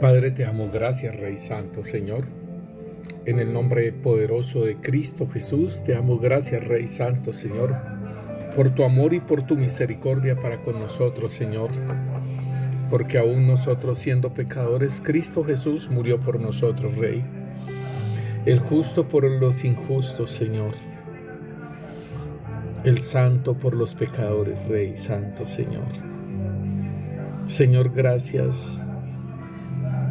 Padre, te amo, gracias, Rey Santo, Señor. En el nombre poderoso de Cristo Jesús, te amo, gracias, Rey Santo, Señor, por tu amor y por tu misericordia para con nosotros, Señor. Porque aún nosotros siendo pecadores, Cristo Jesús murió por nosotros, Rey. El justo por los injustos, Señor. El santo por los pecadores, Rey Santo, Señor. Señor, gracias,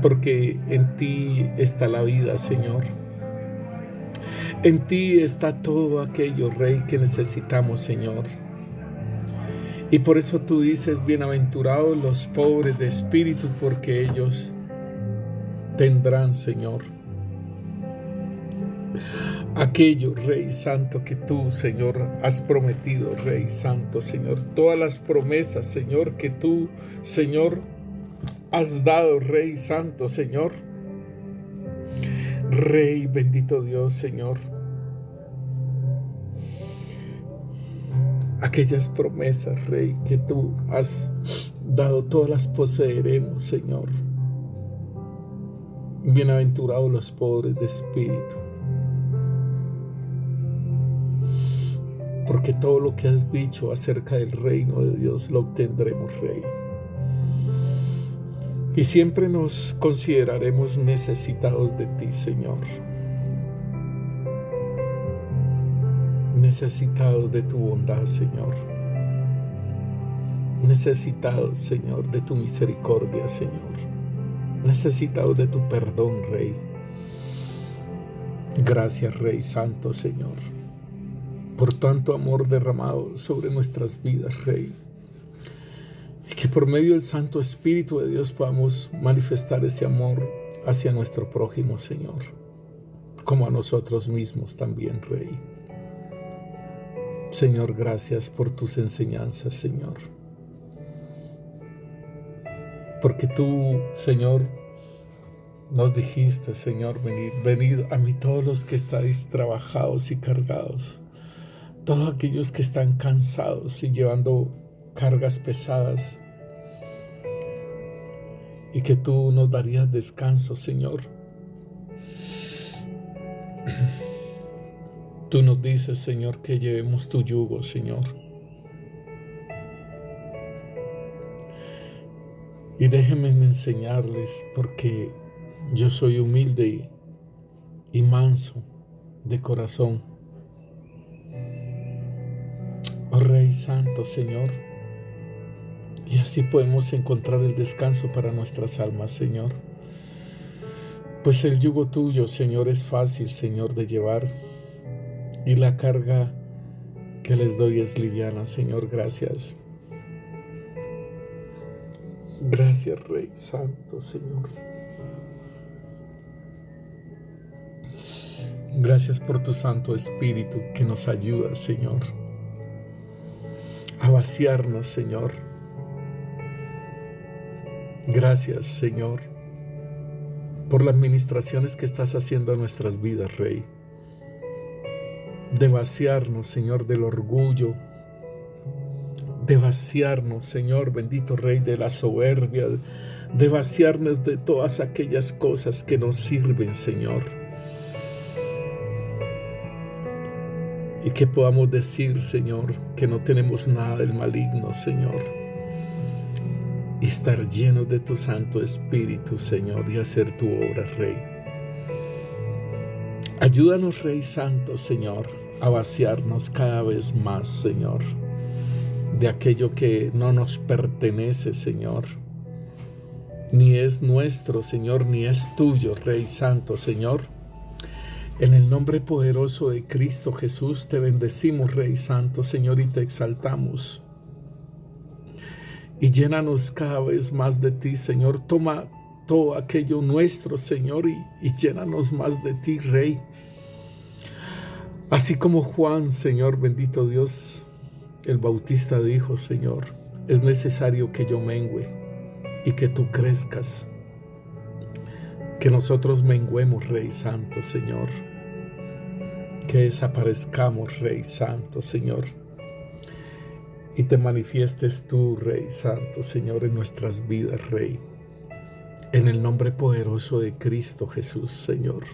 porque en ti está la vida, Señor. En ti está todo aquello, Rey, que necesitamos, Señor. Y por eso tú dices, bienaventurados los pobres de espíritu, porque ellos tendrán, Señor, aquello, Rey Santo, que tú, Señor, has prometido, Rey Santo, Señor. Todas las promesas, Señor, que tú, Señor, has dado, Rey Santo, Señor. Rey bendito Dios, Señor. Aquellas promesas, Rey, que tú has dado, todas las poseeremos, Señor. Bienaventurados los pobres de espíritu, porque todo lo que has dicho acerca del reino de Dios lo obtendremos, Rey. Y siempre nos consideraremos necesitados de ti, Señor. Necesitados de tu bondad, Señor. Necesitados, Señor, de tu misericordia, Señor. Necesitados de tu perdón, Rey. Gracias, Rey Santo, Señor, por tanto amor derramado sobre nuestras vidas, Rey. Y que por medio del Santo Espíritu de Dios podamos manifestar ese amor hacia nuestro prójimo, Señor, como a nosotros mismos también, Rey. Señor, gracias por tus enseñanzas, Señor. Porque tú, Señor, nos dijiste, Señor, venid a mí todos los que estáis trabajados y cargados, todos aquellos que están cansados y llevando cargas pesadas, y que tú nos darías descanso, Señor. Tú nos dices, Señor, que llevemos tu yugo, Señor. Y déjenme enseñarles, porque yo soy humilde y manso de corazón. Oh Rey Santo, Señor. Y así podemos encontrar el descanso para nuestras almas, Señor. Pues el yugo tuyo, Señor, es fácil, Señor, de llevar. Y la carga que les doy es liviana, Señor. Gracias. Gracias, Rey Santo, Señor. Gracias por tu Santo Espíritu que nos ayuda, Señor, a vaciarnos, Señor. Gracias, Señor, por las ministraciones que estás haciendo a nuestras vidas, Rey. De vaciarnos, Señor, del orgullo. De vaciarnos, Señor, bendito Rey, de la soberbia. De vaciarnos de todas aquellas cosas que nos sirven, Señor. Y que podamos decir, Señor, que no tenemos nada del maligno, Señor. Y estar llenos de tu Santo Espíritu, Señor, y hacer tu obra, Rey. Ayúdanos, Rey Santo, Señor, a vaciarnos cada vez más, Señor, de aquello que no nos pertenece, Señor, ni es nuestro, Señor, ni es tuyo, Rey Santo, Señor. En el nombre poderoso de Cristo Jesús te bendecimos, Rey Santo, Señor, y te exaltamos. Y llénanos cada vez más de ti, Señor. Toma todo aquello nuestro, Señor, y llénanos más de ti, Rey. Así como Juan, Señor, bendito Dios, el Bautista dijo, Señor, es necesario que yo mengüe y que tú crezcas. Que nosotros menguemos, Rey Santo, Señor. Que desaparezcamos, Rey Santo, Señor. Y te manifiestes tú, Rey Santo, Señor, en nuestras vidas, Rey. En el nombre poderoso de Cristo Jesús, Señor.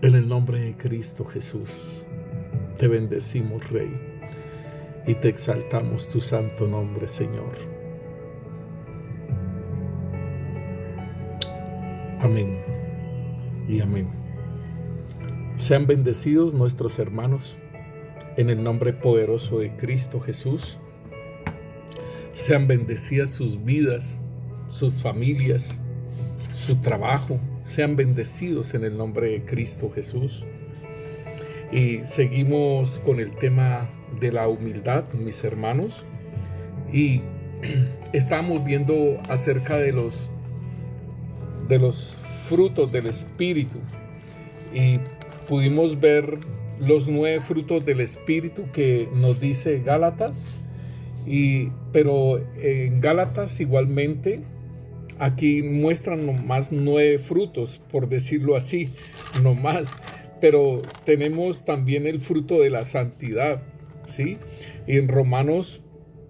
En el nombre de Cristo Jesús, te bendecimos, Rey, y te exaltamos tu santo nombre, Señor. Amén y amén. Sean bendecidos nuestros hermanos en el nombre poderoso de Cristo Jesús. Sean bendecidas sus vidas, sus familias, su trabajo. Sean bendecidos en el nombre de Cristo Jesús. Y seguimos con el tema de la humildad, mis hermanos. Y estamos viendo acerca de los frutos del Espíritu. Y pudimos ver los 9 frutos del Espíritu que nos dice Gálatas. Pero en Gálatas igualmente, aquí muestran nomás 9 frutos, por decirlo así, nomás. Pero tenemos también el fruto de la santidad, ¿sí? Y en Romanos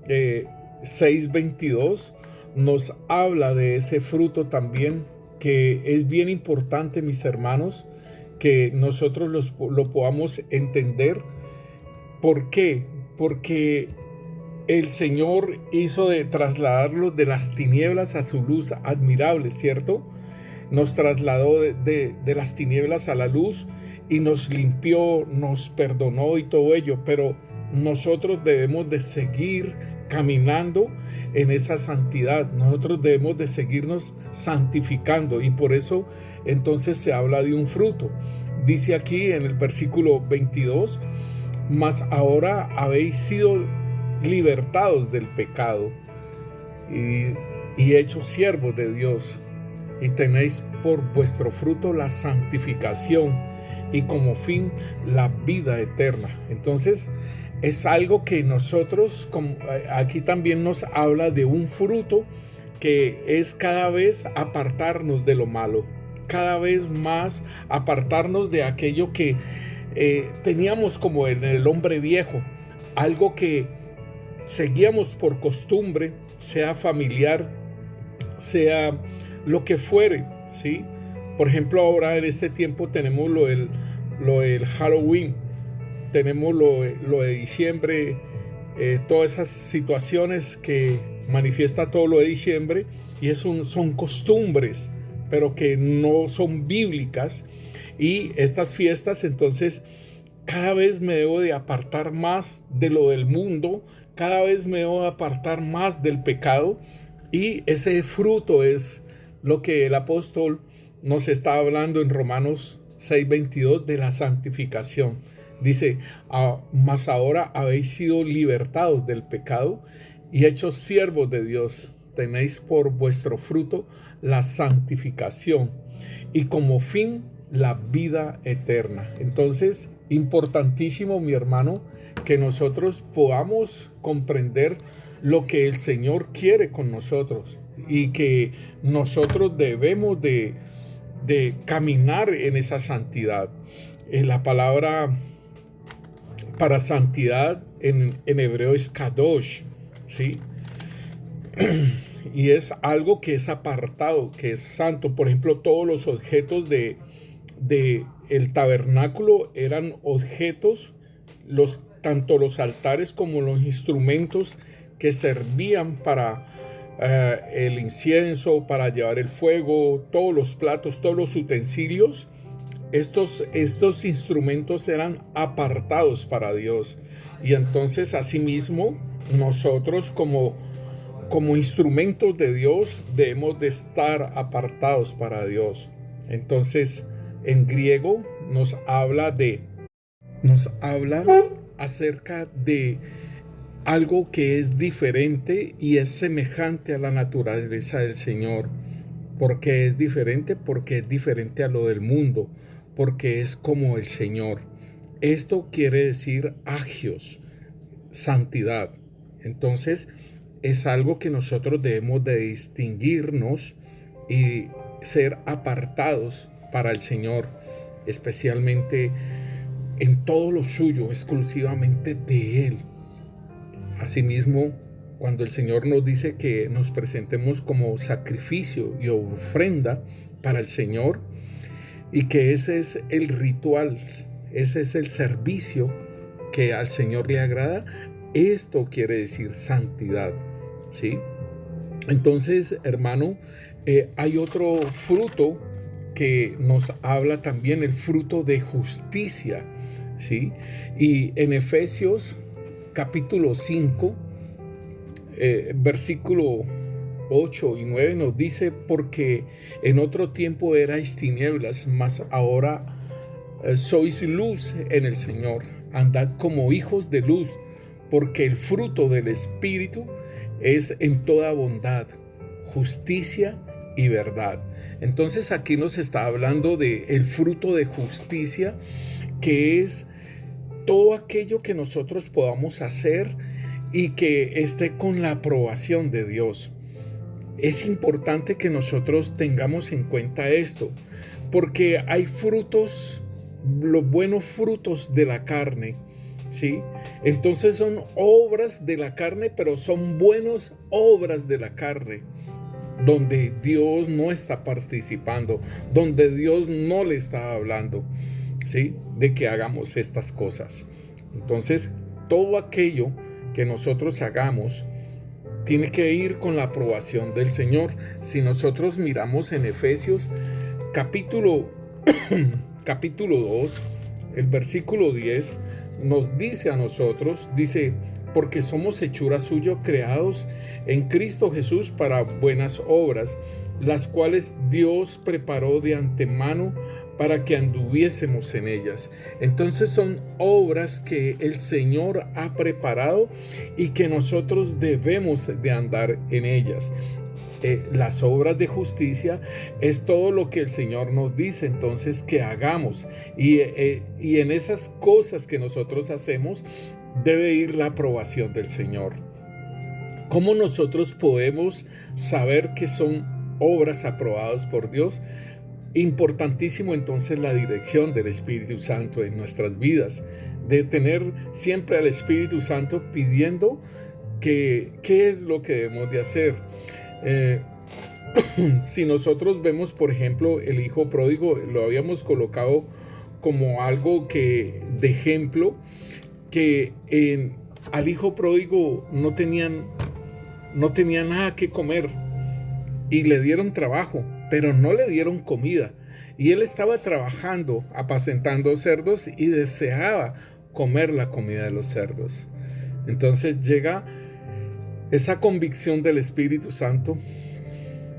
6:22 nos habla de ese fruto también, que es bien importante, mis hermanos, que nosotros lo podamos entender. ¿Por qué? Porque el Señor hizo de trasladarlos de las tinieblas a su luz admirable, ¿cierto? Nos trasladó de las tinieblas a la luz y nos limpió, nos perdonó y todo ello, pero nosotros debemos de seguir caminando en esa santidad. Nosotros debemos de seguirnos santificando, y por eso entonces se habla de un fruto. Dice aquí en el versículo 22, mas ahora habéis sido libertados del pecado y hechos siervos de Dios, y tenéis por vuestro fruto la santificación y como fin la vida eterna. Entonces es algo que nosotros, aquí también nos habla de un fruto que es cada vez apartarnos de lo malo, cada vez más apartarnos de aquello que teníamos como en el hombre viejo, algo que seguíamos por costumbre, sea familiar, sea lo que fuere, ¿sí? Por ejemplo, ahora en este tiempo tenemos lo del Halloween, tenemos lo de diciembre, todas esas situaciones que manifiesta todo lo de diciembre, y son costumbres, pero que no son bíblicas. Y estas fiestas, entonces, cada vez me debo de apartar más de lo del mundo, cada vez me debo de apartar más del pecado, y ese fruto es lo que el apóstol nos está hablando en Romanos 6:22 de la santificación. Dice, mas ahora habéis sido libertados del pecado y hechos siervos de Dios. Tenéis por vuestro fruto la santificación y como fin la vida eterna. Entonces, importantísimo, mi hermano, que nosotros podamos comprender lo que el Señor quiere con nosotros, y que nosotros debemos de caminar en esa santidad. La palabra para santidad en hebreo es kadosh, ¿sí? Y es algo que es apartado, que es santo. Por ejemplo, todos los objetos de el tabernáculo eran objetos, tanto los altares como los instrumentos que servían para el incienso, para llevar el fuego, todos los platos, todos los utensilios. Estos instrumentos eran apartados para Dios. Y entonces, asimismo, nosotros como instrumentos de Dios debemos de estar apartados para Dios. Entonces, en griego nos habla acerca de algo que es diferente y es semejante a la naturaleza del Señor. ¿Por qué es diferente? Porque es diferente a lo del mundo, porque es como el Señor. Esto quiere decir agios, santidad. Entonces, es algo que nosotros debemos de distinguirnos y ser apartados para el Señor, especialmente en todo lo suyo, exclusivamente de Él. Asimismo, cuando el Señor nos dice que nos presentemos como sacrificio y ofrenda para el Señor, y que ese es el ritual, ese es el servicio que al Señor le agrada. Esto quiere decir santidad, ¿sí? Entonces, hermano, hay otro fruto que nos habla también, el fruto de justicia, ¿sí? Y en Efesios capítulo 5, versículo 8 y 9 nos dice: porque en otro tiempo erais tinieblas, mas ahora sois luz en el Señor. Andad como hijos de luz, porque el fruto del Espíritu es en toda bondad, justicia y verdad. Entonces aquí nos está hablando del fruto de justicia, que es todo aquello que nosotros podamos hacer y que esté con la aprobación de Dios. Es importante que nosotros tengamos en cuenta esto, porque hay frutos, los buenos frutos de la carne, ¿sí? Entonces son obras de la carne, pero son buenas obras de la carne, donde Dios no está participando, donde Dios no le está hablando, ¿sí?, de que hagamos estas cosas. Entonces, todo aquello que nosotros hagamos tiene que ir con la aprobación del Señor. Si nosotros miramos en Efesios capítulo 2, el versículo 10, nos dice a nosotros, dice: porque somos hechura suya, creados en Cristo Jesús para buenas obras, las cuales Dios preparó de antemano para que anduviésemos en ellas. Entonces son obras que el Señor ha preparado y que nosotros debemos de andar en ellas. Las obras de justicia es todo lo que el Señor nos dice entonces que hagamos, y en esas cosas que nosotros hacemos debe ir la aprobación del Señor. ¿Cómo nosotros podemos saber que son obras aprobadas por Dios? Importantísimo entonces la dirección del Espíritu Santo en nuestras vidas, de tener siempre al Espíritu Santo pidiendo qué es lo que debemos de hacer. Si nosotros vemos, por ejemplo, el hijo pródigo, lo habíamos colocado como algo de ejemplo, que al hijo pródigo no tenía nada que comer y le dieron trabajo, pero no le dieron comida, y él estaba trabajando, apacentando cerdos, y deseaba comer la comida de los cerdos. Entonces llega esa convicción del Espíritu Santo,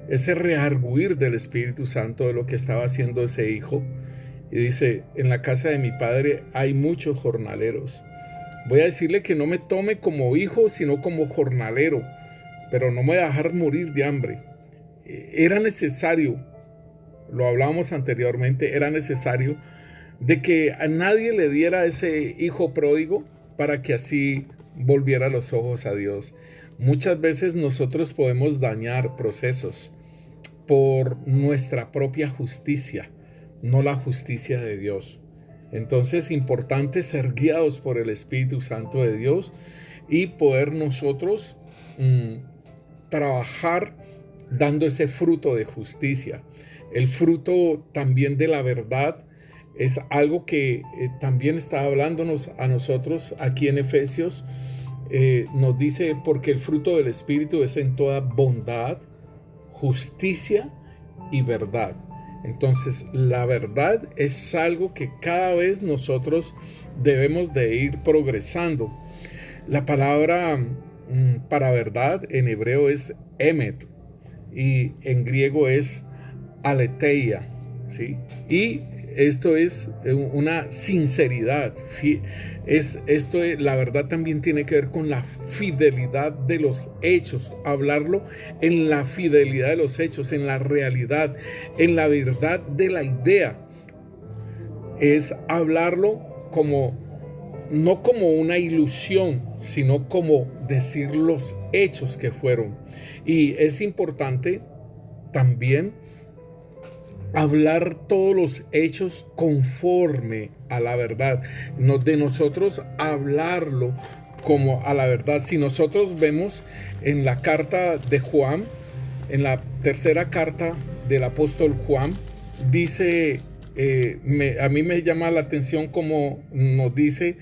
ese reargüir del Espíritu Santo de lo que estaba haciendo ese hijo, y dice: en la casa de mi padre hay muchos jornaleros. Voy a decirle que no me tome como hijo, sino como jornalero, pero no me voy a dejar morir de hambre. Era necesario, lo hablábamos anteriormente, era necesario de que a nadie le diera ese hijo pródigo para que así volviera los ojos a Dios. Muchas veces nosotros podemos dañar procesos por nuestra propia justicia, no la justicia de Dios. Entonces es importante ser guiados por el Espíritu Santo de Dios y poder nosotros trabajar dando ese fruto de justicia. El fruto también de la verdad es algo que también está hablándonos a nosotros aquí en Efesios. Nos dice: porque el fruto del Espíritu es en toda bondad, justicia y verdad. Entonces la verdad es algo que cada vez nosotros debemos de ir progresando. La palabra para verdad en hebreo es emet, y en griego es aletheia, ¿sí? Y esto es una sinceridad. La verdad también tiene que ver con la fidelidad de los hechos, hablarlo en la fidelidad de los hechos, en la realidad, en la verdad de la idea. Es hablarlo no como una ilusión, sino como decir los hechos que fueron. Y es importante también hablar todos los hechos conforme a la verdad, de nosotros hablarlo como a la verdad. Si nosotros vemos en la carta de Juan, en la tercera carta del apóstol Juan, dice, a mí me llama la atención como nos dice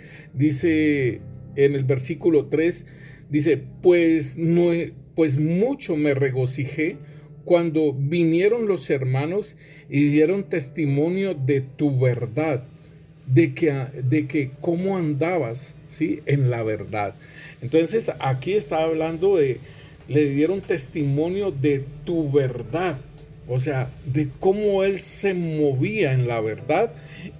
en el versículo 3, dice, pues mucho me regocijé cuando vinieron los hermanos y dieron testimonio de tu verdad, de que cómo andabas, ¿sí?, en la verdad. Entonces aquí está hablando le dieron testimonio de tu verdad, o sea, de cómo él se movía en la verdad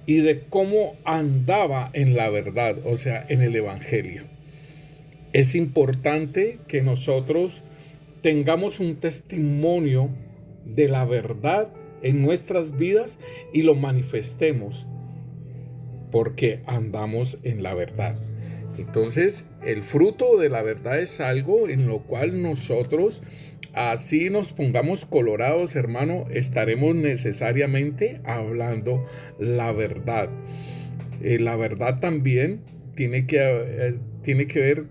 y de cómo andaba en la verdad, o sea, en el evangelio. Es importante que nosotros tengamos un testimonio de la verdad en nuestras vidas y lo manifestemos porque andamos en la verdad. Entonces, el fruto de la verdad es algo en lo cual nosotros, así nos pongamos colorados, hermano, estaremos necesariamente hablando la verdad. La verdad también tiene que ver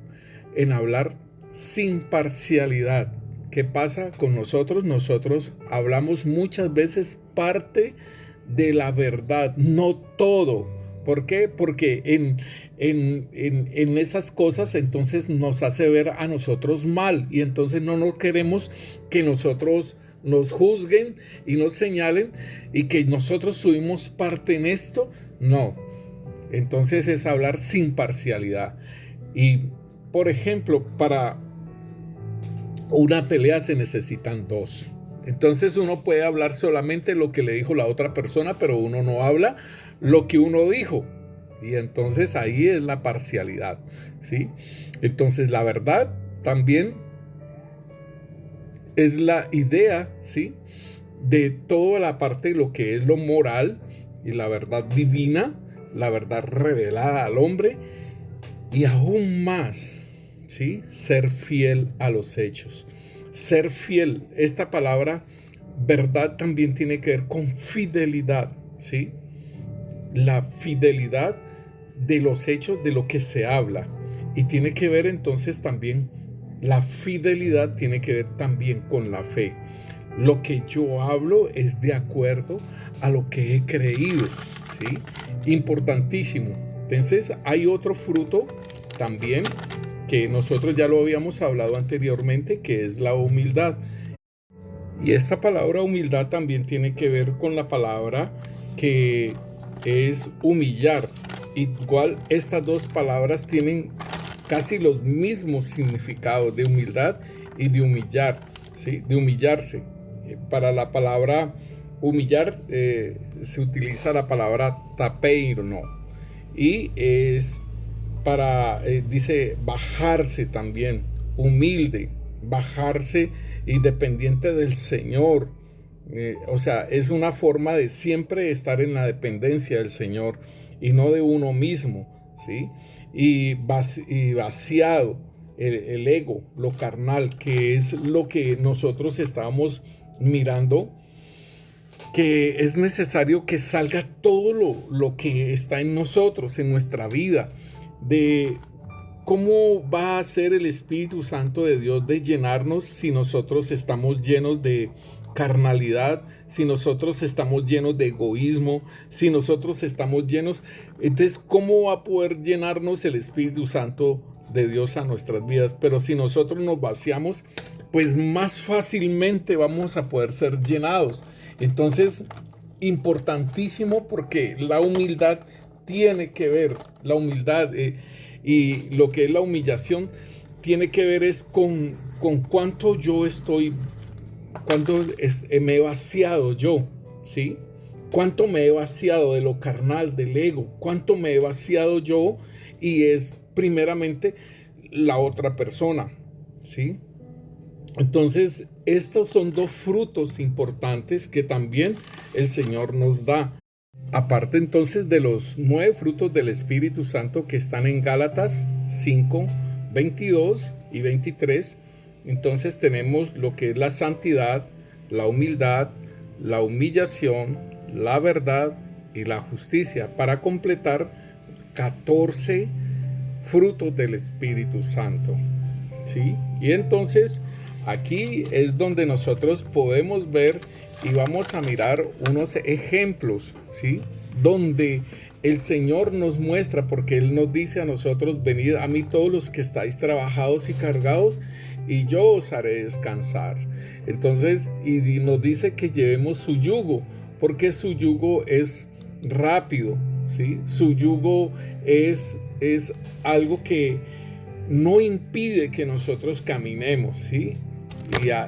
en hablar sin parcialidad. ¿Qué pasa con nosotros? Nosotros hablamos muchas veces parte de la verdad, no todo. ¿Por qué? Porque en esas cosas entonces nos hace ver a nosotros mal y entonces no queremos que nosotros nos juzguen y nos señalen y que nosotros tuvimos parte en esto. No. Entonces es hablar sin parcialidad. Y, por ejemplo, para una pelea se necesitan dos. Entonces uno puede hablar solamente lo que le dijo la otra persona, pero uno no habla lo que uno dijo. Y entonces ahí es la parcialidad, ¿sí? Entonces la verdad también es la idea, ¿sí?, de toda la parte de lo que es lo moral y la verdad divina, la verdad revelada al hombre y aún más, ¿sí?, ser fiel a los hechos. Ser fiel, esta palabra verdad también tiene que ver con fidelidad, ¿sí? La fidelidad de los hechos, de lo que se habla. Y tiene que ver entonces también, la fidelidad tiene que ver también con la fe. Lo que yo hablo es de acuerdo a lo que he creído, ¿sí? Importantísimo. Entonces hay otro fruto también que nosotros ya lo habíamos hablado anteriormente, que es la humildad. Y esta palabra humildad también tiene que ver con la palabra que es humillar. Igual estas dos palabras tienen casi los mismos significados, de humildad y de humillar, ¿sí?, de humillarse. Para la palabra humillar se utiliza la palabra tapeirno y es para, dice, bajarse también, humilde, bajarse y dependiente del Señor. O sea, es una forma de siempre estar en la dependencia del Señor y no de uno mismo, ¿sí? Y vaciado el ego, lo carnal, que es lo que nosotros estábamos mirando, que es necesario que salga todo lo que está en nosotros, en nuestra vida, de cómo va a ser el Espíritu Santo de Dios de llenarnos si nosotros estamos llenos de carnalidad, si nosotros estamos llenos de egoísmo, si nosotros estamos llenos. Entonces, ¿cómo va a poder llenarnos el Espíritu Santo de Dios a nuestras vidas? Pero si nosotros nos vaciamos, pues más fácilmente vamos a poder ser llenados. Entonces, importantísimo, porque la humildad tiene que ver, la humildad y lo que es la humillación tiene que ver es con cuánto yo estoy, cuánto me he vaciado yo, ¿sí? Cuánto me he vaciado de lo carnal, del ego, cuánto me he vaciado yo, y es primeramente la otra persona, ¿sí? Entonces, estos son dos frutos importantes que también el Señor nos da. Aparte entonces de los 9 frutos del Espíritu Santo que están en Gálatas 5, 22 y 23, entonces tenemos lo que es la santidad, la humildad, la humillación, la verdad y la justicia, para completar 14 fruto del Espíritu Santo, ¿sí? Y entonces aquí es donde nosotros podemos ver y vamos a mirar unos ejemplos, ¿sí? Donde el Señor nos muestra, porque Él nos dice a nosotros: venid a mí todos los que estáis trabajados y cargados, y yo os haré descansar. Entonces, y nos dice que llevemos su yugo, porque su yugo es rápido, ¿sí? Su yugo es algo que no impide que nosotros caminemos, ¿sí?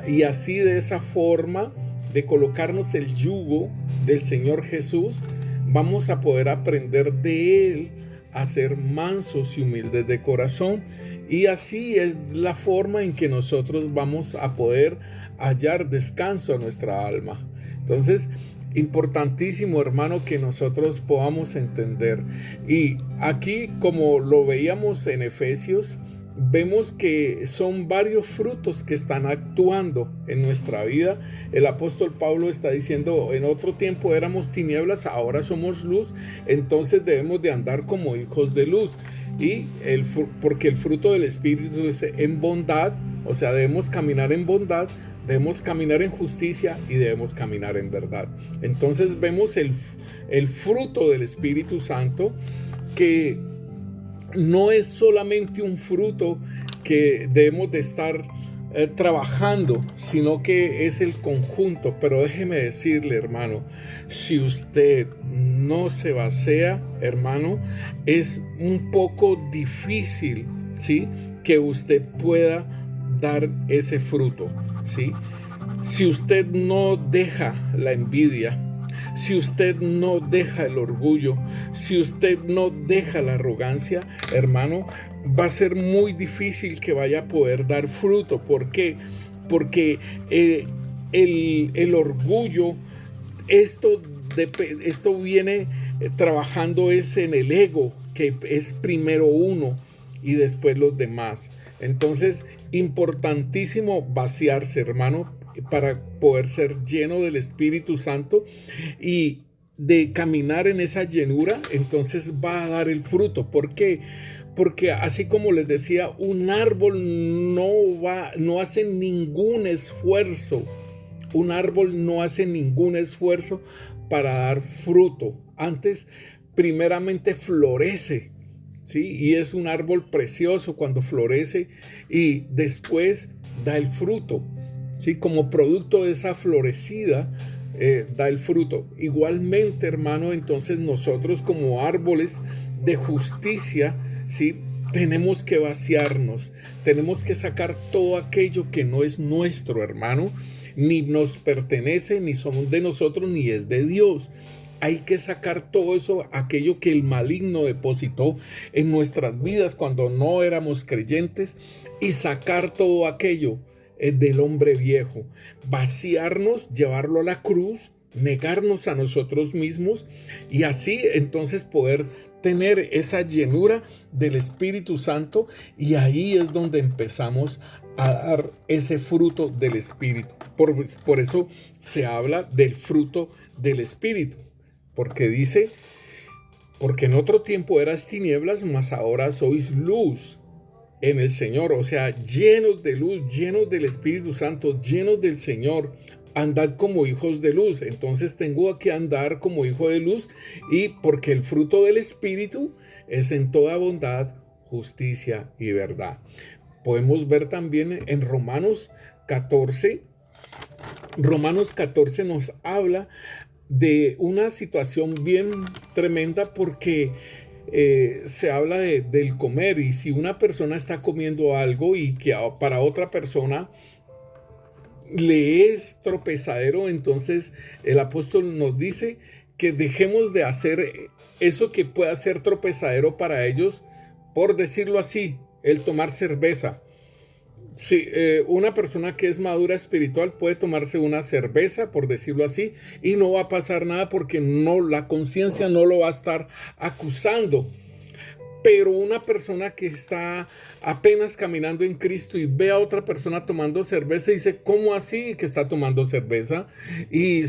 Y así, de esa forma de colocarnos el yugo del Señor Jesús, vamos a poder aprender de Él a ser mansos y humildes de corazón. Y así es la forma en que nosotros vamos a poder hallar descanso a nuestra alma. Entonces, importantísimo, hermano, que nosotros podamos entender. Y aquí, como lo veíamos en Efesios, vemos que son varios frutos que están actuando en nuestra vida. El apóstol Pablo está diciendo: en otro tiempo éramos tinieblas, ahora somos luz, entonces debemos de andar como hijos de luz. Y porque el fruto del Espíritu es en bondad, o sea, debemos caminar en bondad, debemos caminar en justicia y debemos caminar en verdad. Entonces vemos el fruto del Espíritu Santo, que no es solamente un fruto que debemos de estar trabajando, sino que es el conjunto. Pero déjeme decirle, hermano, si usted no se basea, hermano, es un poco difícil, ¿sí?, que usted pueda dar ese fruto, ¿sí? Si usted no deja la envidia, si usted no deja el orgullo, si usted no deja la arrogancia, hermano, va a ser muy difícil que vaya a poder dar fruto. ¿Por qué? Porque el orgullo, esto viene trabajando es en el ego, que es primero uno y después los demás. Entonces, importantísimo vaciarse, hermano, para poder ser lleno del Espíritu Santo y de caminar en esa llenura. Entonces va a dar el fruto. ¿Por qué? Porque así como les decía, un árbol no hace ningún esfuerzo. Un árbol no hace ningún esfuerzo para dar fruto. Antes, primeramente florece, ¿sí? Y es un árbol precioso cuando florece y después da el fruto, ¿sí? Como producto de esa florecida, da el fruto. Igualmente, hermano, entonces nosotros como árboles de justicia, ¿sí?, tenemos que vaciarnos, tenemos que sacar todo aquello que no es nuestro, hermano, ni nos pertenece, ni somos de nosotros, ni es de Dios. Hay que sacar todo eso, aquello que el maligno depositó en nuestras vidas cuando no éramos creyentes, y sacar todo aquello del hombre viejo, vaciarnos, llevarlo a la cruz, negarnos a nosotros mismos, y así entonces poder tener esa llenura del Espíritu Santo. Y ahí es donde empezamos a dar ese fruto del Espíritu. Por eso se habla del fruto del Espíritu, porque dice: porque en otro tiempo eras tinieblas, mas ahora sois luz en el Señor. O sea, llenos de luz, llenos del Espíritu Santo, llenos del Señor. Andad como hijos de luz. Entonces tengo que andar como hijo de luz, y porque el fruto del Espíritu es en toda bondad, justicia y verdad. Podemos ver también en Romanos 14. Romanos 14 nos habla de una situación bien tremenda, porque se habla del comer. Y si una persona está comiendo algo y que para otra persona le es tropezadero, entonces el apóstol nos dice que dejemos de hacer eso que pueda ser tropezadero para ellos. Por decirlo así, el tomar cerveza. Sí, una persona que es madura espiritual puede tomarse una cerveza, por decirlo así, y no va a pasar nada, porque la conciencia no lo va a estar acusando. Pero una persona que está apenas caminando en Cristo y ve a otra persona tomando cerveza y dice, ¿cómo así que está tomando cerveza? Y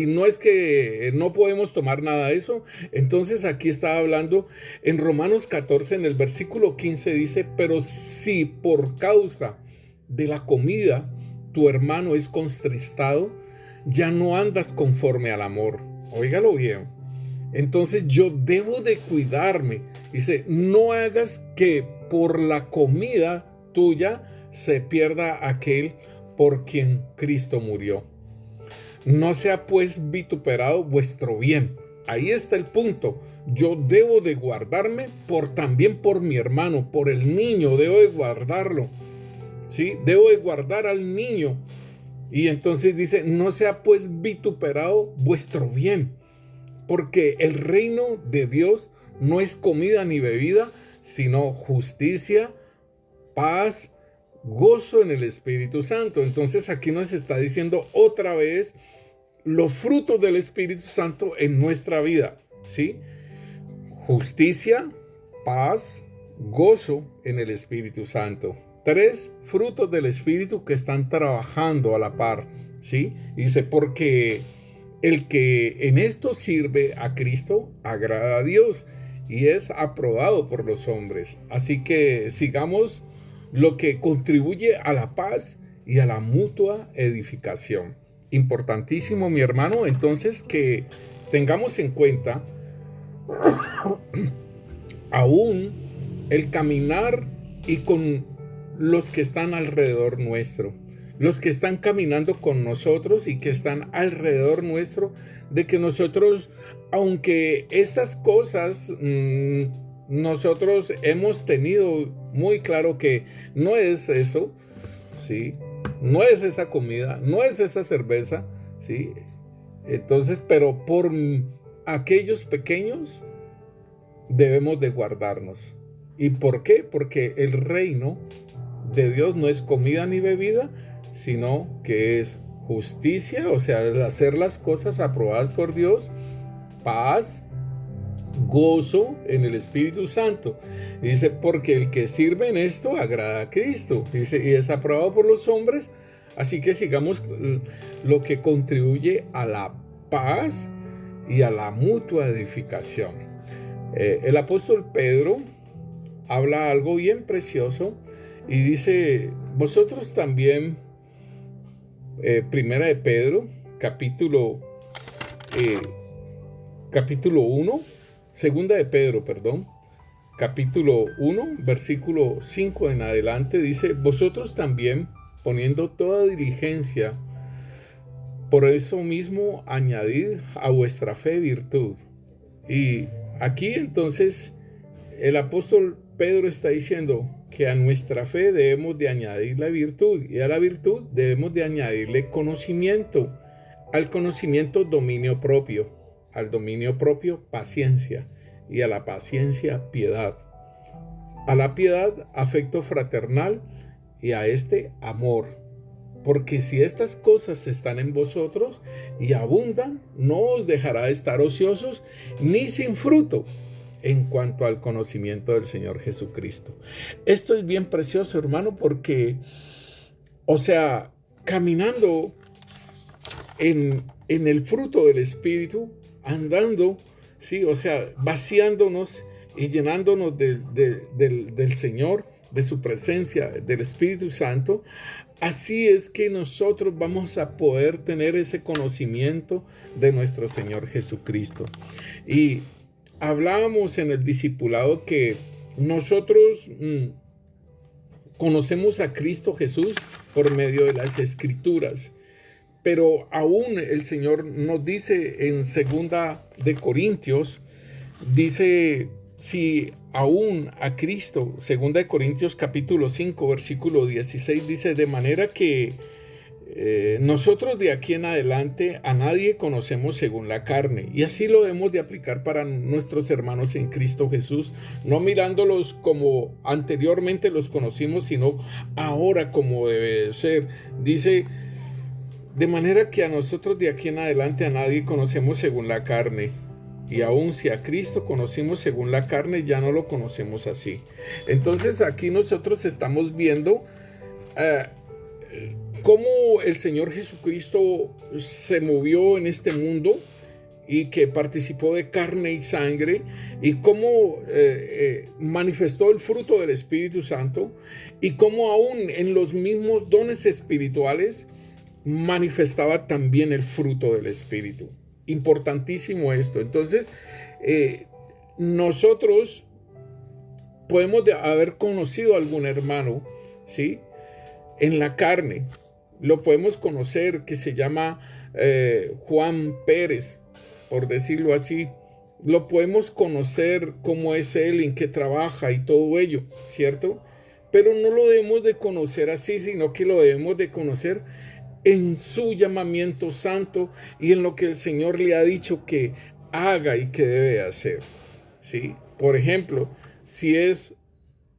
no es que no podemos tomar nada de eso. Entonces aquí está hablando en Romanos 14, en el versículo 15 dice, pero si por causa de la comida tu hermano es contristado, ya no andas conforme al amor. Óigalo bien. Entonces yo debo de cuidarme. Dice, no hagas que por la comida tuya se pierda aquel por quien Cristo murió. No sea pues vituperado vuestro bien. Ahí está el punto. Yo debo de guardarme también por mi hermano, por el niño, debo de guardarlo. ¿Sí? Debo de guardar al niño. Y entonces dice, no sea pues vituperado vuestro bien. Porque el reino de Dios no es comida ni bebida, sino justicia, paz, gozo en el Espíritu Santo. Entonces aquí nos está diciendo otra vez los frutos del Espíritu Santo en nuestra vida, ¿sí? Justicia, paz, gozo en el Espíritu Santo. 3 frutos del Espíritu que están trabajando a la par, ¿sí? Dice, porque el que en esto sirve a Cristo agrada a Dios y es aprobado por los hombres. Así que sigamos lo que contribuye a la paz y a la mutua edificación. Importantísimo, mi hermano, entonces que tengamos en cuenta aún el caminar y con los que están alrededor nuestro. Los que están caminando con nosotros y que están alrededor nuestro, de que nosotros, aunque estas cosas nosotros hemos tenido muy claro que no es eso, ¿sí? No es esa comida, no es esa cerveza, ¿sí? Entonces, pero por aquellos pequeños debemos de guardarnos. ¿Y por qué? Porque el reino de Dios no es comida ni bebida, sino que es justicia, o sea, hacer las cosas aprobadas por Dios, paz, gozo en el Espíritu Santo. Dice, porque el que sirve en esto agrada a Cristo. Dice, y es aprobado por los hombres. Así que sigamos lo que contribuye a la paz y a la mutua edificación. El apóstol Pedro habla algo bien precioso y dice, vosotros también, primera de Pedro, capítulo 1, segunda de Pedro, perdón, capítulo 1, versículo 5 en adelante, dice, vosotros también, poniendo toda diligencia, por eso mismo añadid a vuestra fe virtud. Y aquí entonces el apóstol Pedro está diciendo que a nuestra fe debemos de añadir la virtud y a la virtud debemos de añadirle conocimiento, al conocimiento dominio propio, al dominio propio paciencia y a la paciencia piedad, a la piedad afecto fraternal y a este amor. Porque si estas cosas están en vosotros y abundan, no os dejará estar ociosos ni sin fruto en cuanto al conocimiento del Señor Jesucristo. Esto es bien precioso, hermano, porque, o sea, caminando en el fruto del Espíritu, andando, sí, o sea, vaciándonos y llenándonos del Señor, de su presencia, del Espíritu Santo, así es que nosotros vamos a poder tener ese conocimiento de nuestro Señor Jesucristo. Y hablábamos en el discipulado que nosotros conocemos a Cristo Jesús por medio de las Escrituras, pero aún el Señor nos dice en 2 de Corintios, dice, si aún a Cristo, 2 de Corintios capítulo 5, versículo 16, dice, de manera que nosotros de aquí en adelante a nadie conocemos según la carne, y así lo debemos de aplicar para nuestros hermanos en Cristo Jesús, no mirándolos como anteriormente los conocimos, sino ahora como debe ser. Dice, de manera que a nosotros de aquí en adelante a nadie conocemos según la carne, Y aun si a Cristo conocimos según la carne, ya no lo conocemos así. Entonces aquí nosotros estamos viendo cómo el Señor Jesucristo se movió en este mundo y que participó de carne y sangre, y cómo manifestó el fruto del Espíritu Santo, y cómo aún en los mismos dones espirituales manifestaba también el fruto del Espíritu. Importantísimo esto. Entonces, nosotros podemos haber conocido a algún hermano, ¿sí?, en la carne. Lo podemos conocer, que se llama Juan Pérez, por decirlo así. Lo podemos conocer cómo es él, en qué trabaja y todo ello, ¿cierto? Pero no lo debemos de conocer así, sino que lo debemos de conocer en su llamamiento santo y en lo que el Señor le ha dicho que haga y que debe hacer, ¿sí? Por ejemplo, si es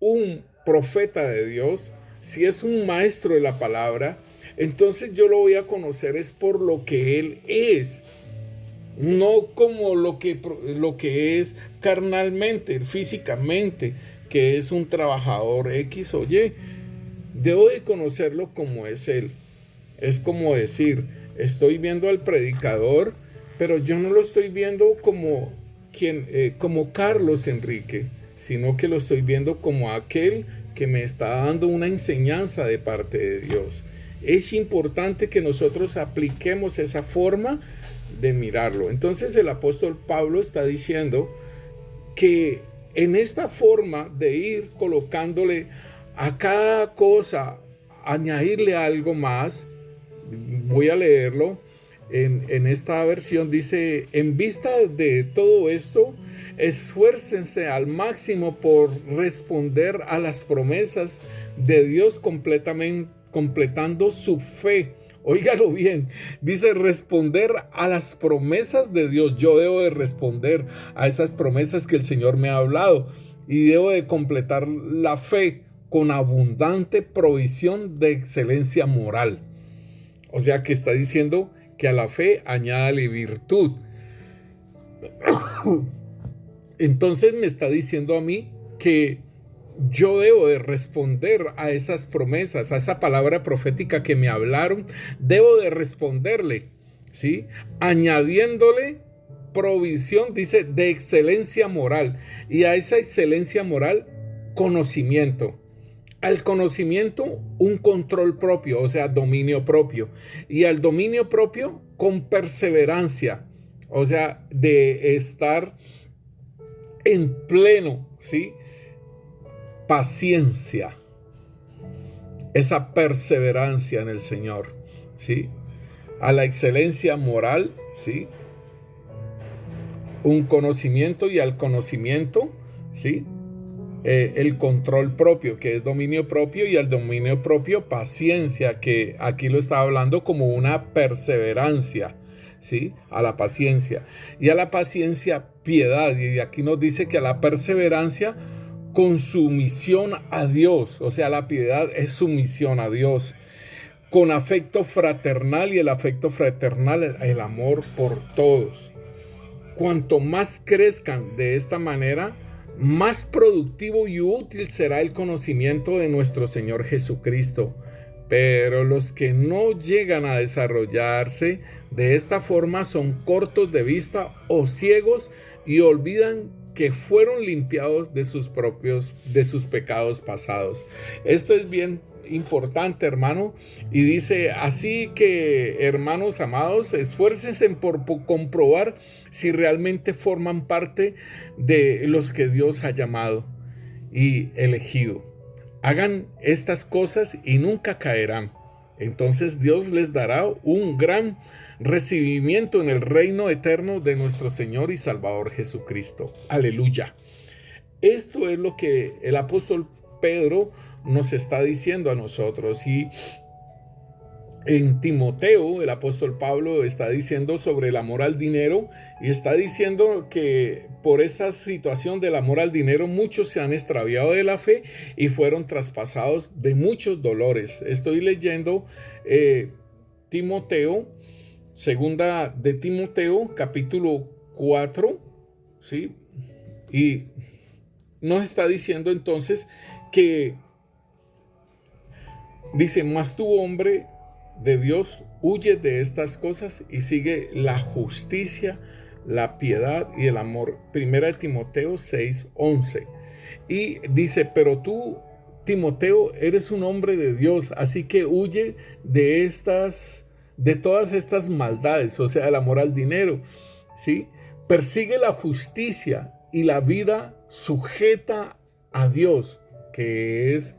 un profeta de Dios, si es un maestro de la palabra, entonces yo lo voy a conocer es por lo que él es, no como lo que es carnalmente, físicamente, que es un trabajador X o Y. Debo de conocerlo como es él. Es como decir, estoy viendo al predicador, pero yo no lo estoy viendo como Carlos Enrique, sino que lo estoy viendo como aquel que me está dando una enseñanza de parte de Dios. Es importante que nosotros apliquemos esa forma de mirarlo. Entonces el apóstol Pablo está diciendo que en esta forma de ir colocándole a cada cosa, añadirle algo más, voy a leerlo en esta versión, dice: en vista de todo esto, esfuércense al máximo por responder a las promesas de Dios completando su fe. Óigalo bien, dice responder a las promesas de Dios. Yo debo de responder a esas promesas que el Señor me ha hablado y debo de completar la fe con abundante provisión de excelencia moral. O sea que está diciendo que a la fe añádale virtud. Entonces me está diciendo a mí que yo debo de responder a esas promesas, a esa palabra profética que me hablaron. Debo de responderle, ¿sí?, añadiéndole provisión, dice, de excelencia moral. Y a esa excelencia moral, conocimiento. Al conocimiento, un control propio, o sea, dominio propio. Y al dominio propio, con perseverancia, o sea, de estar en pleno, ¿sí?, paciencia, esa perseverancia en el Señor, ¿sí? A la excelencia moral, ¿sí?, un conocimiento, y al conocimiento, ¿sí?, el control propio, que es dominio propio, y al dominio propio, paciencia, que aquí lo está hablando como una perseverancia, ¿sí?, a la paciencia. Y a la paciencia, piedad. Y aquí nos dice que a la perseverancia, con sumisión a Dios. O sea, la piedad es sumisión a Dios. Con afecto fraternal, y el afecto fraternal, el amor por todos. Cuanto más crezcan de esta manera, más productivo y útil será el conocimiento de nuestro Señor Jesucristo. Pero los que no llegan a desarrollarse de esta forma son cortos de vista o ciegos, y olvidan que fueron limpiados de sus pecados pasados. Esto es bien importante, hermano, y dice: así que, hermanos amados, esfuércense por comprobar si realmente forman parte de los que Dios ha llamado y elegido. Hagan estas cosas y nunca caerán. Entonces Dios les dará un gran recibimiento en el reino eterno de nuestro Señor y Salvador Jesucristo. Aleluya. Esto es lo que el apóstol Pedro nos está diciendo a nosotros. Y en Timoteo, el apóstol Pablo está diciendo sobre el amor al dinero, y está diciendo que por esta situación del amor al dinero, muchos se han extraviado de la fe y fueron traspasados de muchos dolores. Estoy leyendo Timoteo, segunda de Timoteo, capítulo 4, ¿sí? Y nos está diciendo entonces que, dice, mas tú, hombre de Dios, huye de estas cosas y sigue la justicia, la piedad y el amor. Primera de Timoteo 6:11. Y dice, pero tú, Timoteo, eres un hombre de Dios, así que huye de todas estas maldades, o sea, el amor al dinero, ¿sí? Persigue la justicia y la vida sujeta a Dios, que es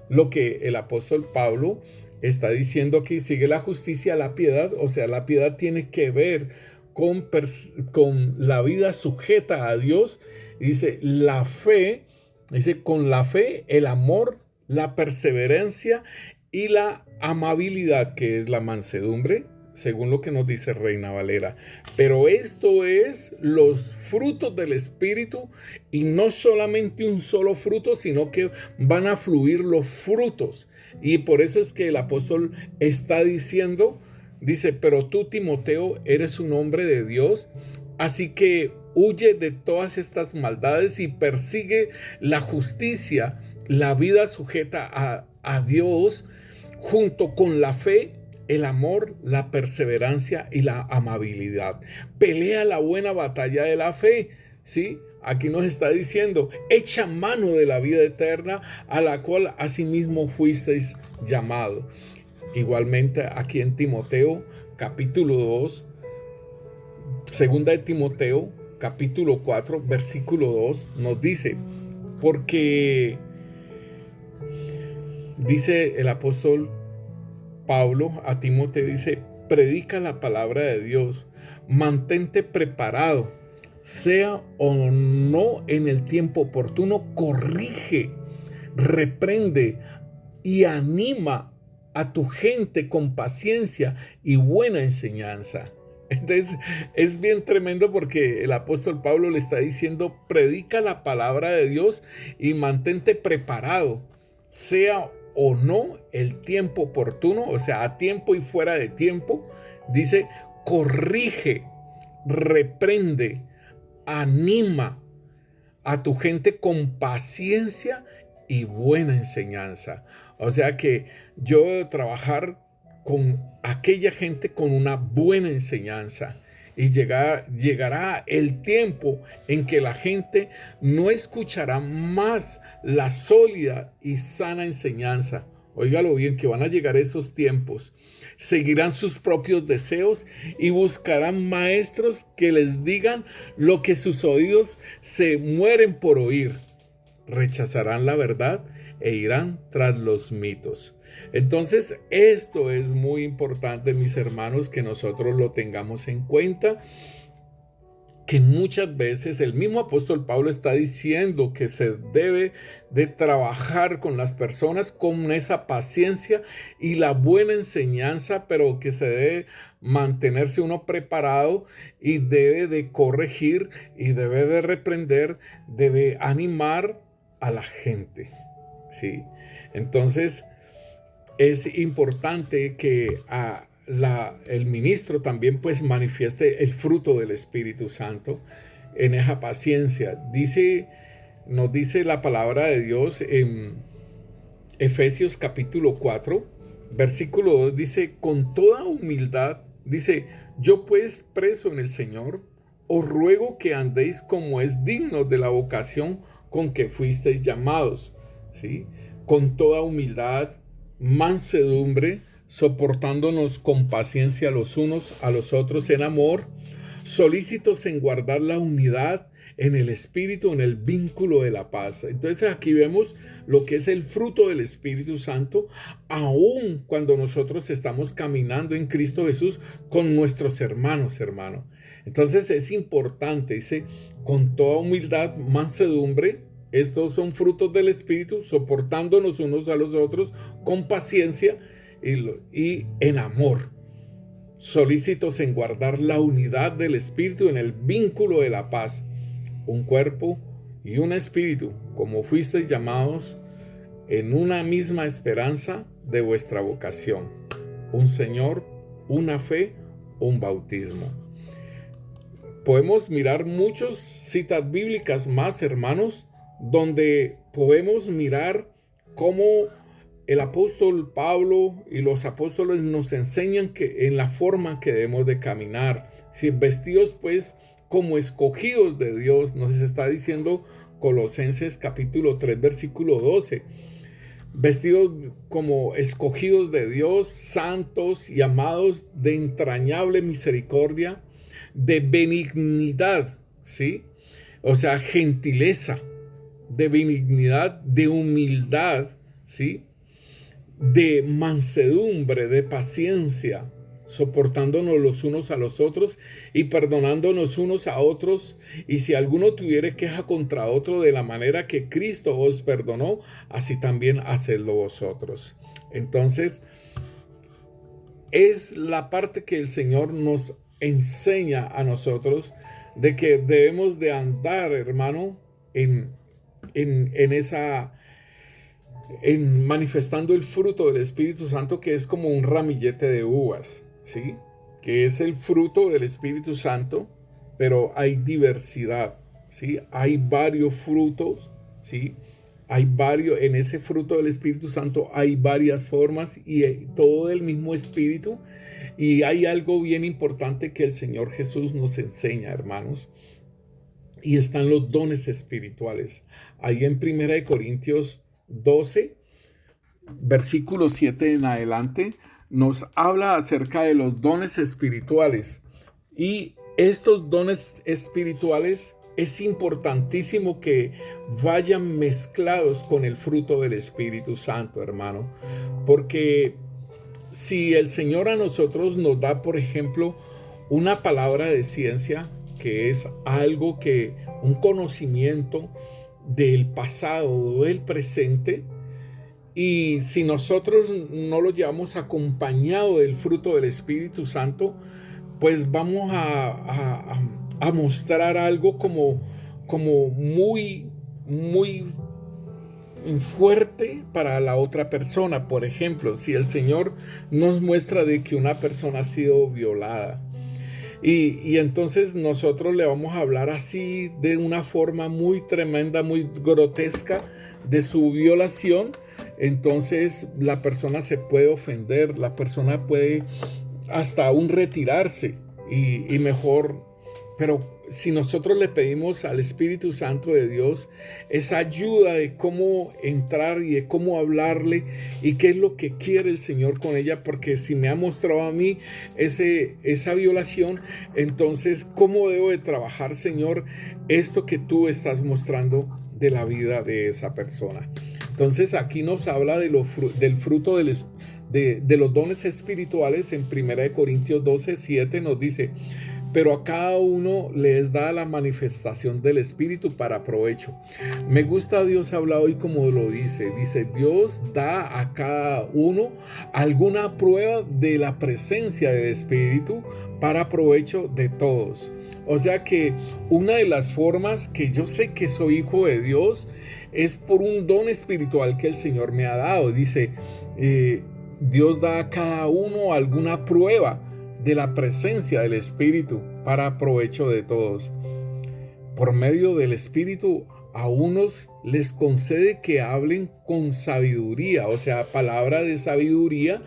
lo que el apóstol Pablo está diciendo aquí. Sigue la justicia, la piedad, o sea, la piedad tiene que ver con la vida sujeta a Dios. Dice, la fe, dice, con la fe, el amor, la perseverancia y la amabilidad, que es la mansedumbre, según lo que nos dice Reina Valera. Pero esto es los frutos del Espíritu, y no solamente un solo fruto, sino que van a fluir los frutos. Y por eso es que el apóstol está diciendo, dice, pero tú, Timoteo, eres un hombre de Dios, así que huye de todas estas maldades y persigue la justicia, la vida sujeta a Dios, junto con la fe, el amor, la perseverancia y la amabilidad. Pelea la buena batalla de la fe, ¿sí? Aquí nos está diciendo, echa mano de la vida eterna, a la cual asimismo fuisteis llamados. Igualmente aquí en Timoteo, capítulo 2, segunda de Timoteo, capítulo 4, versículo 2, nos dice, porque dice el apóstol Pablo a Timoteo, dice, predica la palabra de Dios, mantente preparado, sea o no en el tiempo oportuno, corrige, reprende y anima a tu gente con paciencia y buena enseñanza. Entonces es bien tremendo, porque el apóstol Pablo le está diciendo, predica la palabra de Dios y mantente preparado, sea o no el tiempo oportuno, o sea, a tiempo y fuera de tiempo. Dice, corrige, reprende, anima a tu gente con paciencia y buena enseñanza. O sea que yo debo trabajar con aquella gente con una buena enseñanza, y llegará el tiempo en que la gente no escuchará más la sólida y sana enseñanza. Óigalo bien, que van a llegar esos tiempos. Seguirán sus propios deseos y buscarán maestros que les digan lo que sus oídos se mueren por oír. Rechazarán la verdad e irán tras los mitos. Entonces, esto es muy importante, mis hermanos, que nosotros lo tengamos en cuenta, que muchas veces el mismo apóstol Pablo está diciendo que se debe de trabajar con las personas con esa paciencia y la buena enseñanza, pero que se debe mantenerse uno preparado y debe de corregir y debe de reprender, debe animar a la gente, ¿sí? Entonces, es importante que el ministro también pues manifieste el fruto del Espíritu Santo en esa paciencia. Nos dice la palabra de Dios en Efesios capítulo 4, versículo 2, dice, con toda humildad, dice, yo pues preso en el Señor, os ruego que andéis como es digno de la vocación con que fuisteis llamados, ¿sí? Con toda humildad, mansedumbre, soportándonos con paciencia los unos a los otros en amor, solícitos en guardar la unidad en el Espíritu, en el vínculo de la paz. Entonces aquí vemos lo que es el fruto del Espíritu Santo, aun cuando nosotros estamos caminando en Cristo Jesús con nuestros hermanos. Entonces es importante, dice, con toda humildad, mansedumbre. Estos son frutos del Espíritu, soportándonos unos a los otros con paciencia y en amor, solícitos en guardar la unidad del Espíritu en el vínculo de la paz, un cuerpo y un espíritu, como fuisteis llamados en una misma esperanza de vuestra vocación, un Señor, una fe, un bautismo. Podemos mirar muchas citas bíblicas más, hermanos, donde podemos mirar cómo el apóstol Pablo y los apóstoles nos enseñan que en la forma que debemos de caminar, si vestidos pues como escogidos de Dios, nos está diciendo Colosenses capítulo 3 versículo 12, vestidos como escogidos de Dios, santos y amados de entrañable misericordia, de benignidad, ¿sí? O sea, gentileza, de benignidad, de humildad, ¿sí? De mansedumbre, de paciencia, soportándonos los unos a los otros y perdonándonos unos a otros. Y si alguno tuviere queja contra otro, de la manera que Cristo os perdonó, así también hacedlo vosotros. Entonces, es la parte que el Señor nos enseña a nosotros de que debemos de andar, hermano, en manifestando el fruto del Espíritu Santo, que es como un ramillete de uvas, ¿sí? Que es el fruto del Espíritu Santo, pero hay diversidad, ¿sí? Hay varios frutos, ¿sí? En ese fruto del Espíritu Santo hay varias formas y todo del mismo Espíritu. Y hay algo bien importante que el Señor Jesús nos enseña, hermanos, y están los dones espirituales. Ahí en 1 Corintios 12, versículo 7 en adelante, nos habla acerca de los dones espirituales. Y estos dones espirituales es importantísimo que vayan mezclados con el fruto del Espíritu Santo, hermano. Porque si el Señor a nosotros nos da, por ejemplo, una palabra de ciencia, que es algo que, un conocimiento del pasado o del presente, y si nosotros no lo llevamos acompañado del fruto del Espíritu Santo, pues vamos a mostrar algo como muy fuerte para la otra persona. Por ejemplo, si el Señor nos muestra de que una persona ha sido violada, y entonces nosotros le vamos a hablar así de una forma muy tremenda, muy grotesca de su violación, entonces la persona se puede ofender, la persona puede hasta aún retirarse y mejor. Pero si nosotros le pedimos al Espíritu Santo de Dios esa ayuda de cómo entrar y de cómo hablarle y qué es lo que quiere el Señor con ella, porque si me ha mostrado a mí esa violación, entonces ¿cómo debo de trabajar, Señor, esto que tú estás mostrando de la vida de esa persona? Entonces aquí nos habla del fruto de los dones espirituales. En 1 Corintios 12, 7 nos dice: pero a cada uno les da la manifestación del Espíritu para provecho. Me gusta Dios habla hoy como lo dice. Dice, Dios da a cada uno alguna prueba de la presencia del Espíritu para provecho de todos. O sea que una de las formas que yo sé que soy hijo de Dios es por un don espiritual que el Señor me ha dado. Dice, Dios da a cada uno alguna prueba de la presencia del Espíritu para provecho de todos. Por medio del Espíritu a unos les concede que hablen con sabiduría, o sea, palabra de sabiduría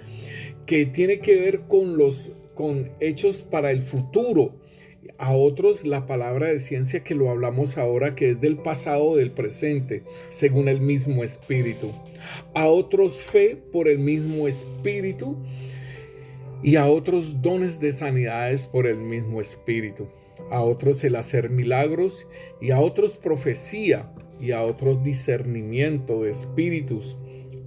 que tiene que ver con hechos para el futuro. A otros la palabra de ciencia, que lo hablamos ahora, que es del pasado o del presente, según el mismo Espíritu. A otros fe por el mismo Espíritu, y a otros dones de sanidades por el mismo Espíritu, a otros el hacer milagros, y a otros profecía, y a otros discernimiento de espíritus,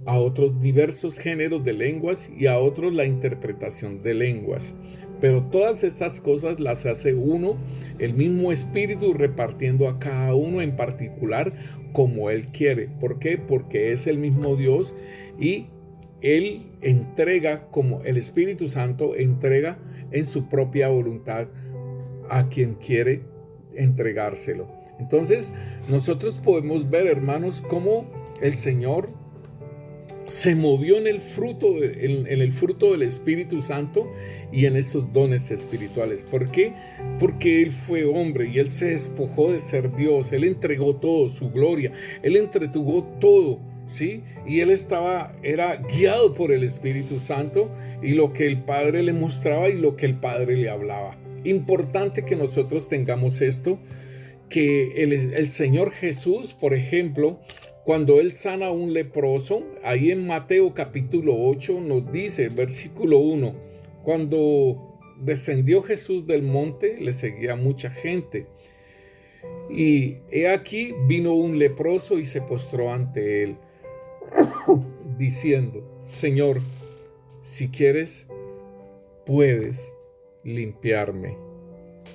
a otros diversos géneros de lenguas, y a otros la interpretación de lenguas. Pero todas estas cosas las hace uno, el mismo Espíritu, repartiendo a cada uno en particular como Él quiere. ¿Por qué? Porque es el mismo Dios, y Él entrega, como el Espíritu Santo entrega en su propia voluntad a quien quiere entregárselo. Entonces, nosotros podemos ver, hermanos, cómo el Señor se movió en el fruto, en el fruto del Espíritu Santo y en esos dones espirituales. ¿Por qué? Porque Él fue hombre y Él se despojó de ser Dios. Él entregó todo, su gloria. Él entregó todo, ¿sí? Y Él era guiado por el Espíritu Santo y lo que el Padre le mostraba y lo que el Padre le hablaba. Importante que nosotros tengamos esto, que el Señor Jesús, por ejemplo, cuando Él sana a un leproso, ahí en Mateo capítulo 8 nos dice, versículo 1, cuando descendió Jesús del monte, le seguía mucha gente. Y he aquí vino un leproso y se postró ante Él, diciendo, Señor, si quieres, puedes limpiarme.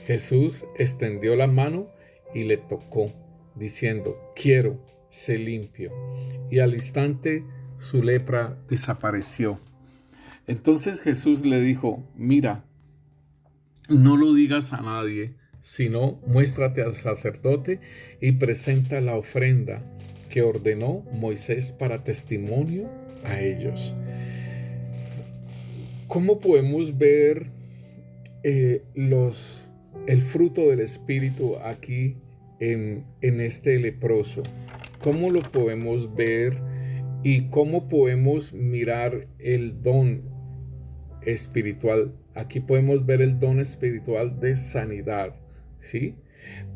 Jesús extendió la mano y le tocó, diciendo, quiero, sé limpio. Y al instante su lepra desapareció. Entonces Jesús le dijo, mira, no lo digas a nadie, sino muéstrate al sacerdote y presenta la ofrenda que ordenó Moisés para testimonio a ellos. ¿Cómo podemos ver el fruto del Espíritu aquí en este leproso? ¿Cómo lo podemos ver y cómo podemos mirar el don espiritual? Aquí podemos ver el don espiritual de sanidad, ¿sí?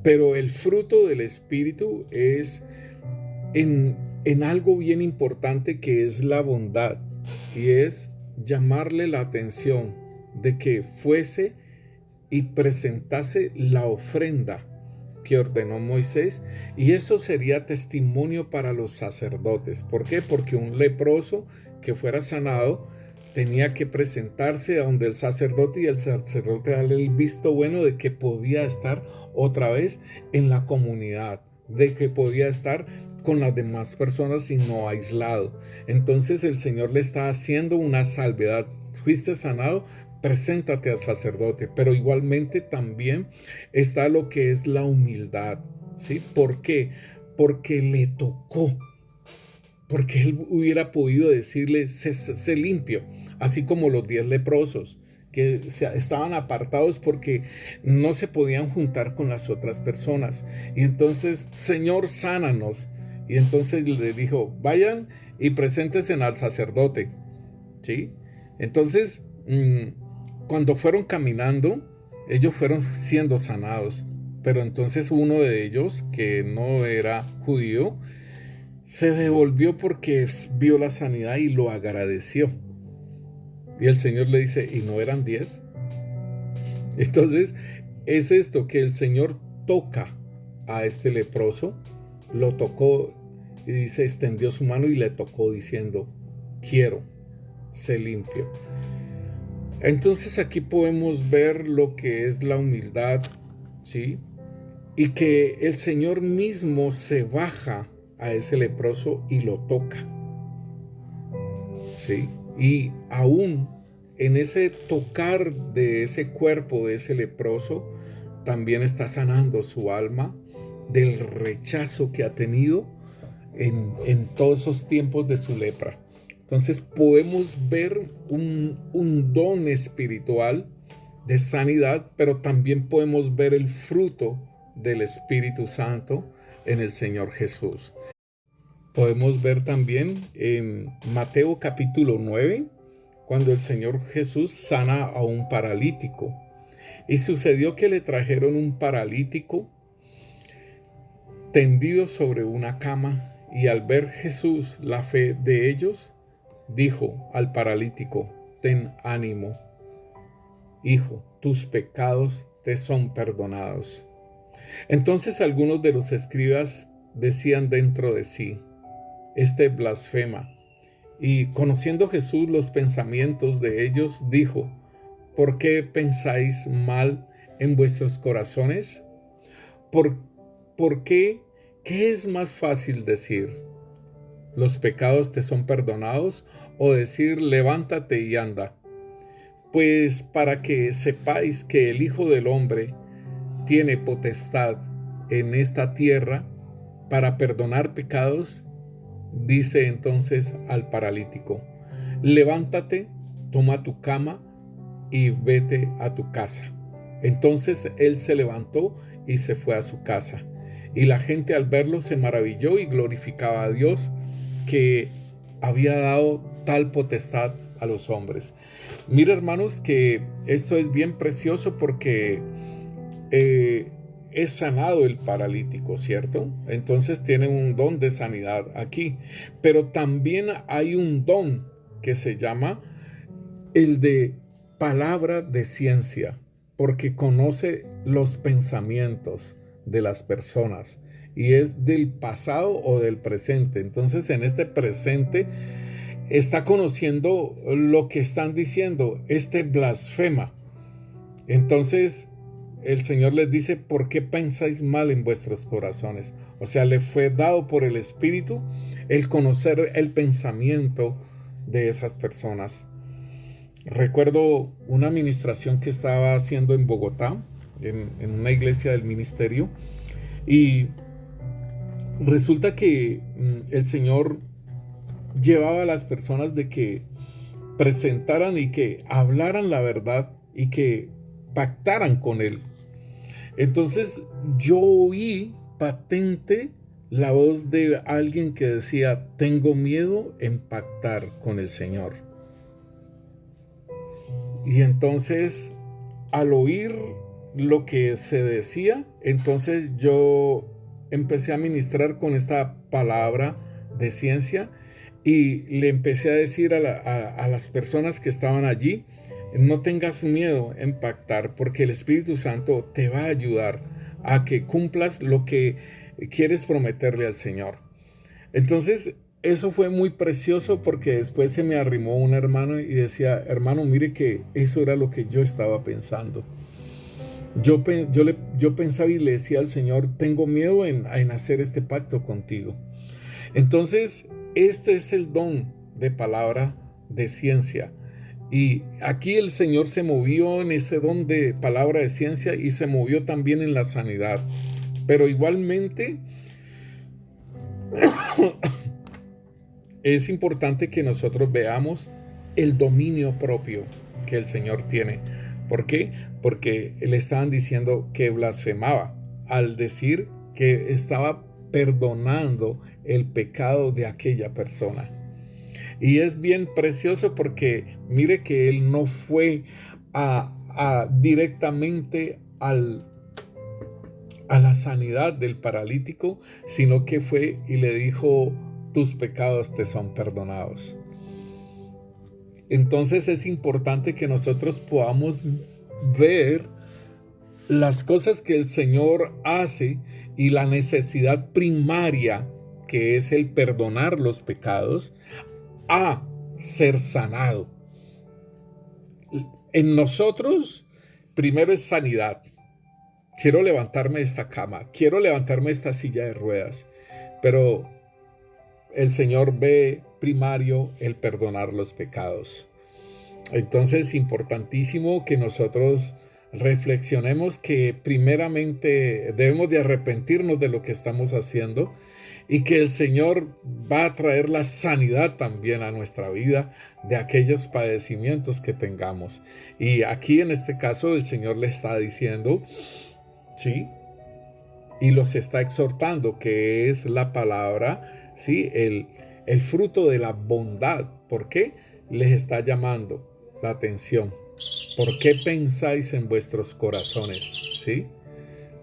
Pero el fruto del Espíritu es en algo bien importante, que es la bondad, y es llamarle la atención de que fuese y presentase la ofrenda que ordenó Moisés, y eso sería testimonio para los sacerdotes. ¿Por qué? Porque un leproso que fuera sanado tenía que presentarse a donde el sacerdote, y el sacerdote darle el visto bueno de que podía estar otra vez en la comunidad, de que podía estar con las demás personas y no aislado. Entonces el Señor le está haciendo una salvedad. Fuiste sanado, preséntate al sacerdote. Pero igualmente también está lo que es la humildad, ¿sí? ¿Por qué? Porque le tocó. Porque él hubiera podido decirle, sé limpio, así como los 10 leprosos que estaban apartados porque no se podían juntar con las otras personas. Y entonces, Señor, sánanos. Y entonces le dijo, vayan y preséntense al sacerdote, ¿sí? Entonces, cuando fueron caminando, ellos fueron siendo sanados. Pero entonces uno de ellos, que no era judío, se devolvió porque vio la sanidad y lo agradeció. Y el Señor le dice, ¿y no eran 10? Entonces, es esto, que el Señor toca a este leproso, lo tocó y dice, extendió su mano y le tocó diciendo, quiero, sé limpio. Entonces aquí podemos ver lo que es la humildad, ¿sí? Y que el Señor mismo se baja a ese leproso y lo toca, ¿sí? Y aún en ese tocar de ese cuerpo de ese leproso, también está sanando su alma del rechazo que ha tenido en todos esos tiempos de su lepra. Entonces podemos ver un don espiritual de sanidad, pero también podemos ver el fruto del Espíritu Santo en el Señor Jesús. Podemos ver también en Mateo capítulo 9, cuando el Señor Jesús sana a un paralítico. Y sucedió que le trajeron un paralítico tendido sobre una cama, y al ver Jesús la fe de ellos, dijo al paralítico, ten ánimo, hijo, tus pecados te son perdonados. Entonces algunos de los escribas decían dentro de sí, este blasfema. Y conociendo Jesús los pensamientos de ellos, dijo, ¿por qué pensáis mal en vuestros corazones? ¿Por qué? ¿Qué es más fácil decir? ¿Los pecados te son perdonados? ¿O decir, levántate y anda? Pues para que sepáis que el Hijo del Hombre tiene potestad en esta tierra para perdonar pecados, dice entonces al paralítico: levántate, toma tu cama y vete a tu casa. Entonces él se levantó y se fue a su casa. Y la gente al verlo se maravilló y glorificaba a Dios, que había dado tal potestad a los hombres. Mira, hermanos, que esto es bien precioso porque es sanado el paralítico, ¿cierto? Entonces tiene un don de sanidad aquí. Pero también hay un don que se llama el de palabra de ciencia, porque conoce los pensamientos de las personas y es del pasado o del presente. Entonces en este presente está conociendo lo que están diciendo, blasfema. Entonces el Señor les dice: ¿por qué pensáis mal en vuestros corazones? O sea, le fue dado por el Espíritu el conocer el pensamiento de esas personas. Recuerdo una administración que estaba haciendo en Bogotá, en una iglesia del ministerio, y resulta que el Señor llevaba a las personas de que presentaran y que hablaran la verdad y que pactaran con Él. Entonces yo oí patente la voz de alguien que decía: tengo miedo en pactar con el Señor. Y entonces, al oír lo que se decía, entonces yo empecé a ministrar con esta palabra de ciencia y le empecé a decir a las personas que estaban allí: no tengas miedo en pactar, porque el Espíritu Santo te va a ayudar a que cumplas lo que quieres prometerle al Señor. Entonces, eso fue muy precioso, porque después se me arrimó un hermano y decía: hermano, mire que eso era lo que yo estaba pensando. Yo pensaba y le decía al Señor: tengo miedo en hacer este pacto contigo. Entonces, este es el don de palabra de ciencia. Y aquí el Señor se movió en ese don de palabra de ciencia y se movió también en la sanidad. Pero igualmente es importante que nosotros veamos el dominio propio que el Señor tiene. ¿Por qué? Porque le estaban diciendo que blasfemaba al decir que estaba perdonando el pecado de aquella persona. Y es bien precioso porque mire que él no fue directamente a la sanidad del paralítico, sino que fue y le dijo: tus pecados te son perdonados. Entonces es importante que nosotros podamos ver las cosas que el Señor hace y la necesidad primaria, que es el perdonar los pecados, a ser sanado. En nosotros, primero es sanidad. Quiero levantarme de esta cama, quiero levantarme de esta silla de ruedas, pero el Señor ve primario el perdonar los pecados. Entonces es importantísimo que nosotros reflexionemos que primeramente debemos de arrepentirnos de lo que estamos haciendo y que el Señor va a traer la sanidad también a nuestra vida de aquellos padecimientos que tengamos. Y aquí en este caso el Señor le está diciendo, sí, y los está exhortando, que es la palabra, sí, el fruto de la bondad. ¿Por qué? Les está llamando la atención. ¿Por qué pensáis en vuestros corazones? ¿Sí?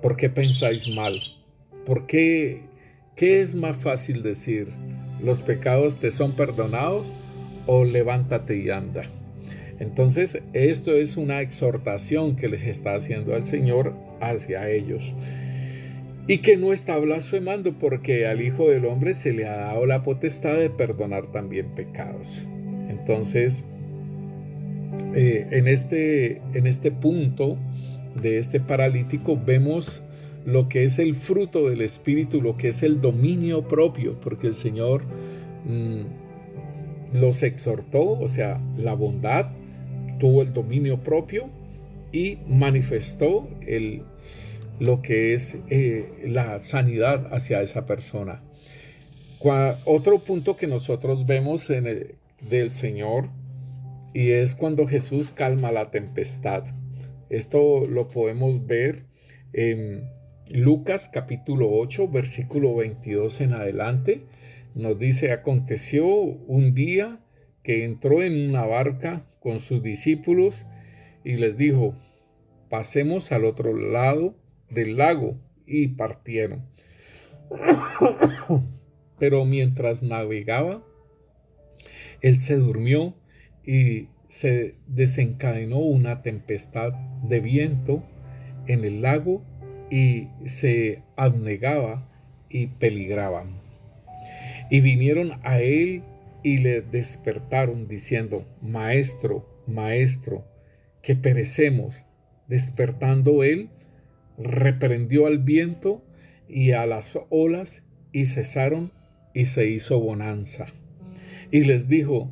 ¿Por qué pensáis mal? ¿Por qué? ¿Qué es más fácil decir? ¿Los pecados te son perdonados o levántate y anda? Entonces, esto es una exhortación que les está haciendo el Señor hacia ellos. Y que no está blasfemando, porque al Hijo del Hombre se le ha dado la potestad de perdonar también pecados. Entonces, en este punto de este paralítico vemos lo que es el fruto del Espíritu, lo que es el dominio propio, porque el Señor los exhortó, o sea, la bondad, tuvo el dominio propio y manifestó lo que es la sanidad hacia esa persona. Otro punto que nosotros vemos del Señor, y es cuando Jesús calma la tempestad. Esto lo podemos ver en Lucas capítulo 8, versículo 22 en adelante. Nos dice: aconteció un día que entró en una barca con sus discípulos y les dijo: pasemos al otro lado del lago, y partieron. Pero mientras navegaba, él se durmió y se desencadenó una tempestad de viento en el lago y se anegaba y peligraban. Y vinieron a él y le despertaron diciendo: Maestro, Maestro, que perecemos. Despertando él, reprendió al viento y a las olas, y cesaron, y se hizo bonanza. Y les dijo: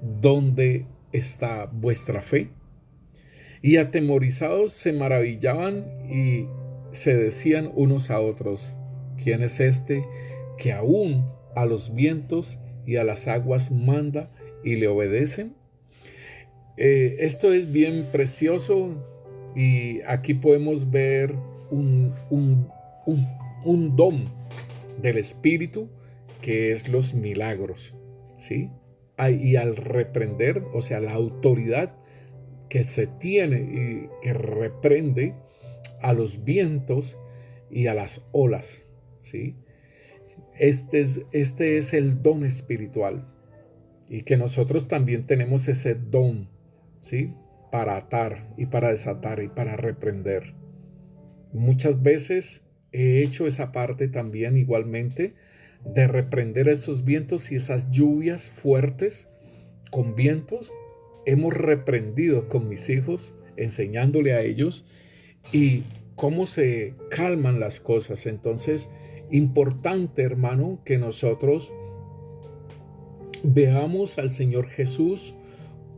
¿dónde está vuestra fe? Y atemorizados se maravillaban y se decían unos a otros: ¿quién es este que aún a los vientos y a las aguas manda y le obedecen? Esto es bien precioso, y aquí podemos ver un don del Espíritu, que es los milagros, ¿sí? Y al reprender, o sea, la autoridad que se tiene y que reprende a los vientos y a las olas, ¿sí? Este es el don espiritual, y que nosotros también tenemos ese don, ¿sí? Para atar y para desatar y para reprender. Muchas veces he hecho esa parte también igualmente, de reprender esos vientos y esas lluvias fuertes con vientos. Hemos reprendido con mis hijos, enseñándole a ellos y cómo se calman las cosas. Entonces, importante, hermano, que nosotros veamos al Señor Jesús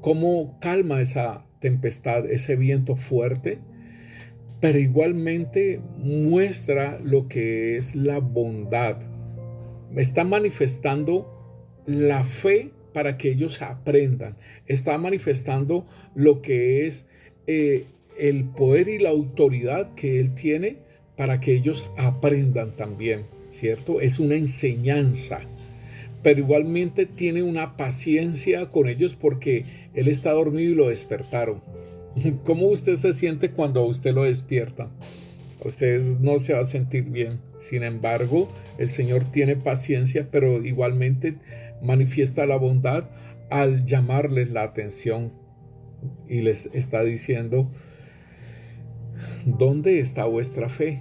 cómo calma esa tempestad, ese viento fuerte, pero igualmente muestra lo que es la bondad. Está manifestando la fe para que ellos aprendan. Está manifestando lo que es el poder y la autoridad que Él tiene para que ellos aprendan también, ¿cierto? Es una enseñanza, pero igualmente tiene una paciencia con ellos porque Él está dormido y lo despertaron. ¿Cómo usted se siente cuando usted lo despierta? Usted no se va a sentir bien. Sin embargo, el Señor tiene paciencia, pero igualmente manifiesta la bondad al llamarles la atención y les está diciendo: ¿dónde está vuestra fe?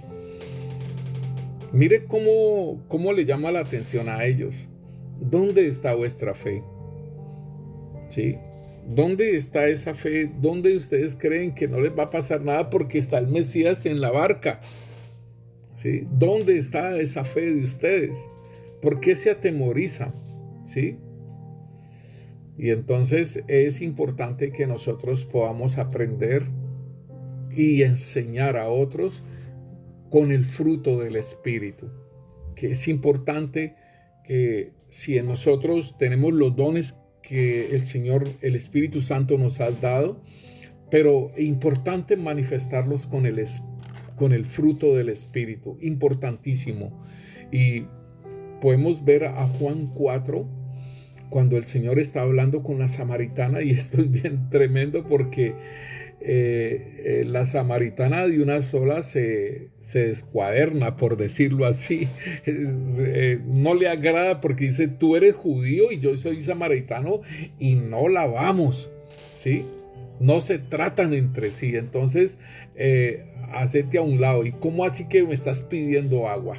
Mire cómo le llama la atención a ellos. ¿Dónde está vuestra fe? ¿Sí? ¿Dónde está esa fe? ¿Dónde ustedes creen que no les va a pasar nada porque está el Mesías en la barca? ¿Sí? ¿Dónde está esa fe de ustedes? ¿Por qué se atemorizan? ¿Sí? Y entonces es importante que nosotros podamos aprender y enseñar a otros con el fruto del Espíritu. Que es importante que si en nosotros tenemos los dones que el Señor, el Espíritu Santo nos ha dado, pero es importante manifestarlos con el fruto del Espíritu, importantísimo. Y podemos ver a Juan 4, cuando el Señor está hablando con la samaritana, y esto es bien tremendo porque la samaritana de una sola se descuaderna, por decirlo así. No le agrada porque dice: tú eres judío y yo soy samaritano y no la vamos, ¿sí? No se tratan entre sí. Entonces, hacete a un lado. ¿Y cómo así que me estás pidiendo agua?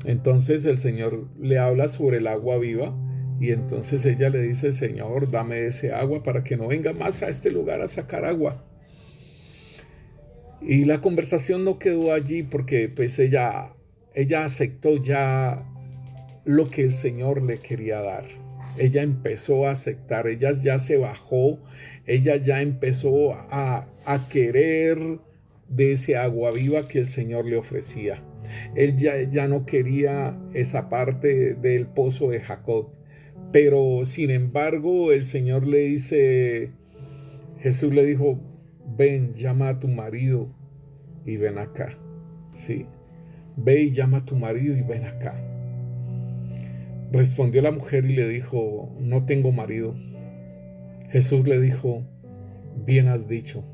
Entonces el Señor le habla sobre el agua viva. Y entonces ella le dice: Señor, dame ese agua para que no venga más a este lugar a sacar agua. Y la conversación no quedó allí porque pues ella aceptó ya lo que el Señor le quería dar. Ella empezó a aceptar, ella ya se bajó, ella ya empezó a querer de ese agua viva que el Señor le ofrecía. Él ya no quería esa parte del pozo de Jacob. Pero sin embargo, el Señor le dice, Jesús le dijo, ven, llama a tu marido y ven acá. ¿Sí? Ve y llama a tu marido y ven acá. Respondió la mujer y le dijo, no tengo marido. Jesús le dijo, bien has dicho,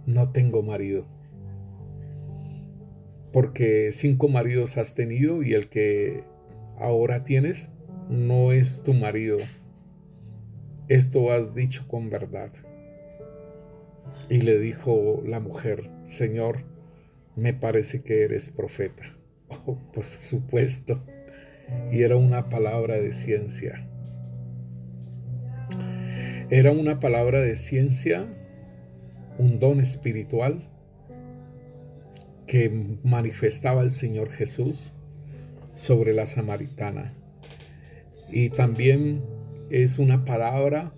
no tengo marido. Porque 5 maridos has tenido y el que ahora tienes no es tu marido. Esto has dicho con verdad. Y le dijo la mujer, Señor, me parece que eres profeta. Oh, por supuesto. Y era una palabra de ciencia. Era una palabra de ciencia, un don espiritual que manifestaba el Señor Jesús sobre la samaritana. Y también es una palabra,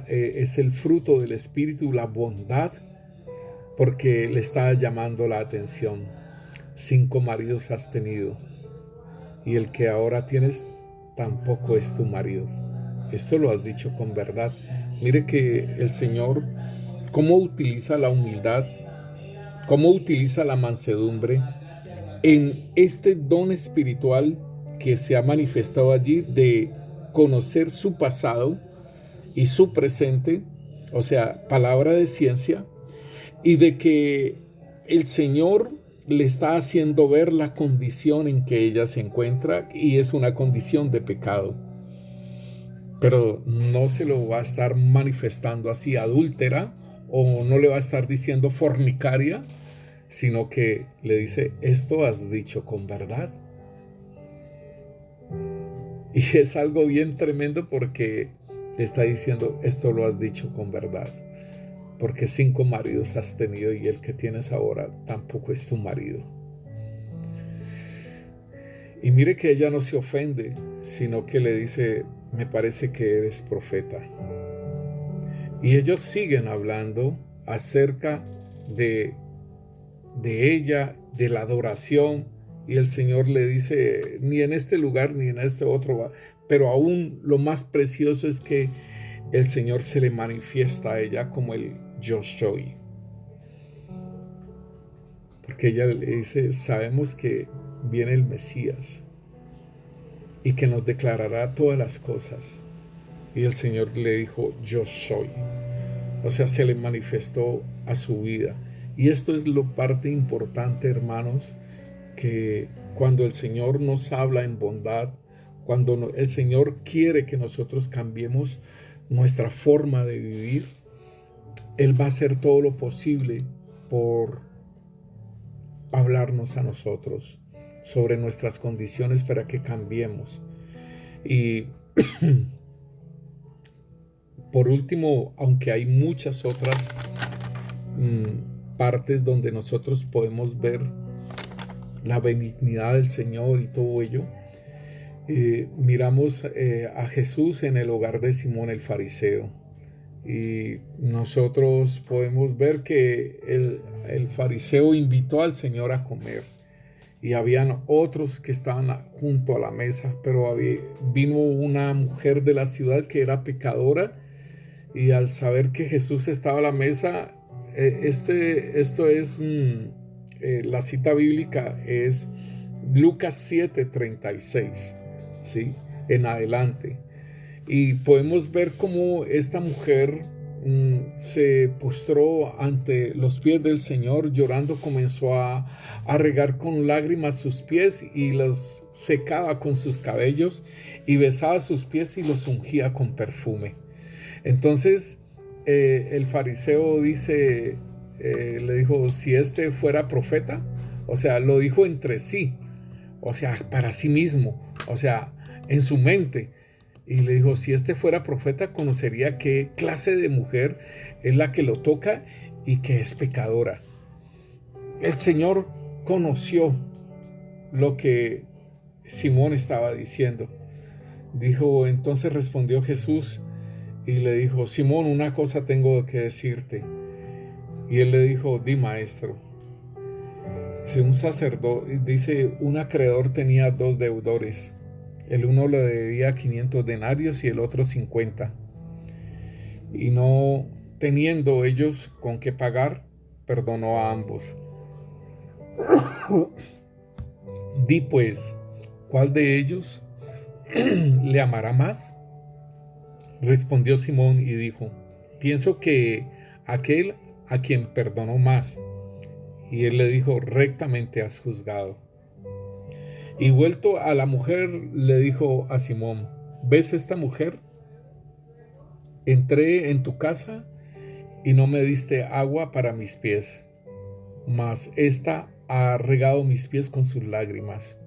es el fruto del Espíritu, la bondad, porque le está llamando la atención. 5 maridos has tenido y el que ahora tienes tampoco es tu marido. Esto lo has dicho con verdad. Mire que el Señor, cómo utiliza la humildad, cómo utiliza la mansedumbre en este don espiritual que se ha manifestado allí de conocer su pasado y su presente, o sea, palabra de ciencia, y de que el Señor le está haciendo ver la condición en que ella se encuentra y es una condición de pecado. Pero no se lo va a estar manifestando así adúltera o no le va a estar diciendo fornicaria, sino que le dice, esto has dicho con verdad. Y es algo bien tremendo porque le está diciendo, esto lo has dicho con verdad. Porque 5 maridos has tenido y el que tienes ahora tampoco es tu marido. Y mire que ella no se ofende, sino que le dice, me parece que eres profeta. Y ellos siguen hablando acerca de ella, de la adoración, y el Señor le dice, ni en este lugar ni en este otro va. Pero aún lo más precioso es que el Señor se le manifiesta a ella como el yo soy. Porque ella le dice, sabemos que viene el Mesías y que nos declarará todas las cosas. Y el Señor le dijo, yo soy. O sea, se le manifestó a su vida. Y esto es lo parte importante, hermanos, que cuando el Señor nos habla en bondad, cuando el Señor quiere que nosotros cambiemos nuestra forma de vivir, Él va a hacer todo lo posible por hablarnos a nosotros sobre nuestras condiciones para que cambiemos. Y por último, aunque hay muchas otras partes donde nosotros podemos ver la benignidad del Señor y todo ello, miramos a Jesús en el hogar de Simón el fariseo. Y nosotros podemos ver que el fariseo invitó al Señor a comer. Y habían otros que estaban junto a la mesa, pero vino una mujer de la ciudad que era pecadora. Y al saber que Jesús estaba a la mesa, la cita bíblica es Lucas 7:36, ¿sí? En adelante. Y podemos ver cómo esta mujer se postró ante los pies del Señor, llorando, comenzó a regar con lágrimas sus pies y los secaba con sus cabellos y besaba sus pies y los ungía con perfume. Entonces el fariseo dice, le dijo, si este fuera profeta, o sea, lo dijo entre sí, o sea, para sí mismo, o sea, en su mente. Y le dijo, si este fuera profeta, conocería qué clase de mujer es la que lo toca y que es pecadora. El Señor conoció lo que Simón estaba diciendo. Dijo, entonces respondió Jesús y le dijo, Simón, una cosa tengo que decirte. Y él le dijo, di, maestro. Si un sacerdote, dice, un acreedor tenía dos deudores. El uno le debía 500 denarios y el otro 50. Y no teniendo ellos con qué pagar, perdonó a ambos. Di pues, ¿cuál de ellos le amará más? Respondió Simón y dijo, pienso que aquel a quien perdonó más. Y él le dijo, rectamente has juzgado. Y vuelto a la mujer, le dijo a Simón, ¿ves esta mujer? Entré en tu casa y no me diste agua para mis pies, mas ésta ha regado mis pies con sus lágrimas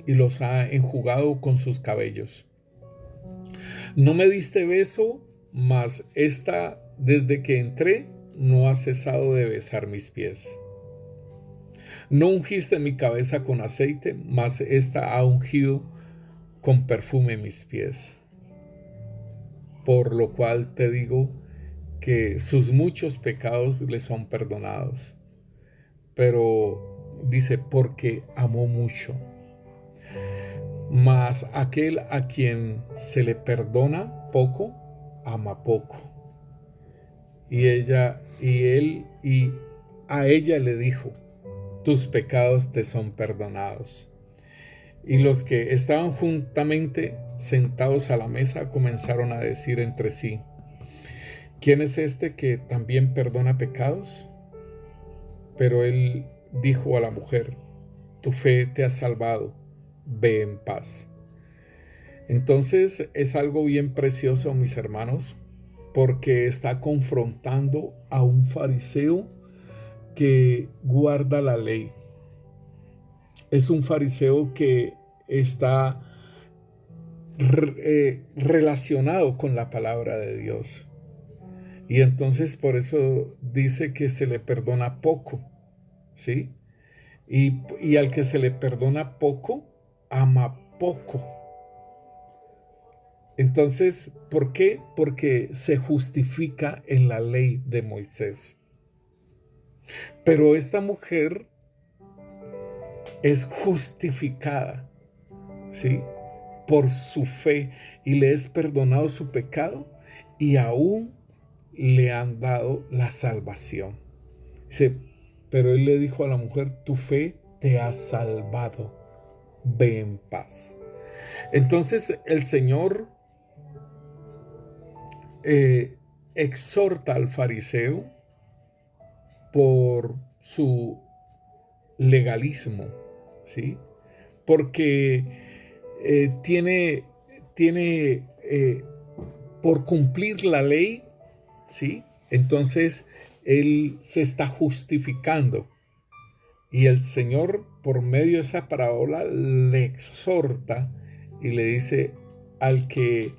y los ha enjugado con sus cabellos. No me diste beso, mas ésta, desde que entré, no ha cesado de besar mis pies. No ungiste mi cabeza con aceite, mas ésta ha ungido con perfume mis pies. Por lo cual te digo que sus muchos pecados le son perdonados. Pero dice, porque amó mucho. Mas aquel a quien se le perdona poco, ama poco. Y a ella le dijo, tus pecados te son perdonados. Y los que estaban juntamente sentados a la mesa comenzaron a decir entre sí, ¿quién es este que también perdona pecados? Pero él dijo a la mujer, tu fe te ha salvado, ve en paz. Entonces es algo bien precioso, mis hermanos, porque está confrontando a un fariseo que guarda la ley. Es un fariseo que está relacionado con la palabra de Dios. Y entonces por eso dice que se le perdona poco, ¿sí? Y al que se le perdona poco, ama poco. Entonces, ¿por qué? Porque se justifica en la ley de Moisés. Pero esta mujer es justificada, ¿sí? Por su fe y le es perdonado su pecado y aún le han dado la salvación. Dice, pero él le dijo a la mujer, tu fe te ha salvado, ve en paz. Entonces el Señor exhorta al fariseo por su legalismo, ¿sí? Porque tiene por cumplir la ley, ¿sí? Entonces él se está justificando y el Señor por medio de esa parábola le exhorta y le dice, al que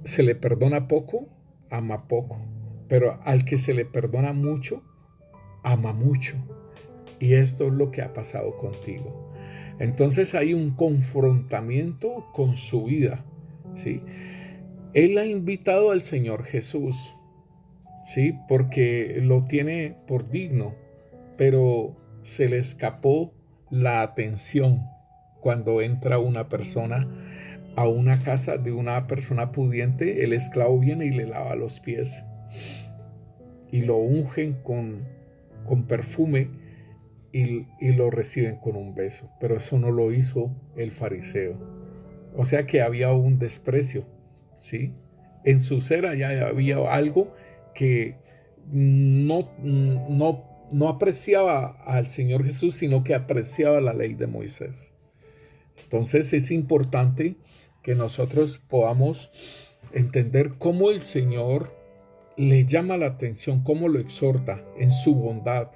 se le perdona poco, ama poco, pero al que se le perdona mucho, ama mucho. Y esto es lo que ha pasado contigo. Entonces hay un confrontamiento con su vida, ¿sí? Él ha invitado al Señor Jesús, ¿sí? Porque lo tiene por digno, pero se le escapó la atención cuando entra una persona a una casa de una persona pudiente. El esclavo viene y le lava los pies y lo ungen con perfume y lo reciben con un beso. Pero eso no lo hizo el fariseo. O sea que había un desprecio, ¿sí? En su ser ya había algo que no apreciaba al Señor Jesús, sino que apreciaba la ley de Moisés. Entonces es importante que nosotros podamos entender cómo el Señor le llama la atención, cómo lo exhorta en su bondad,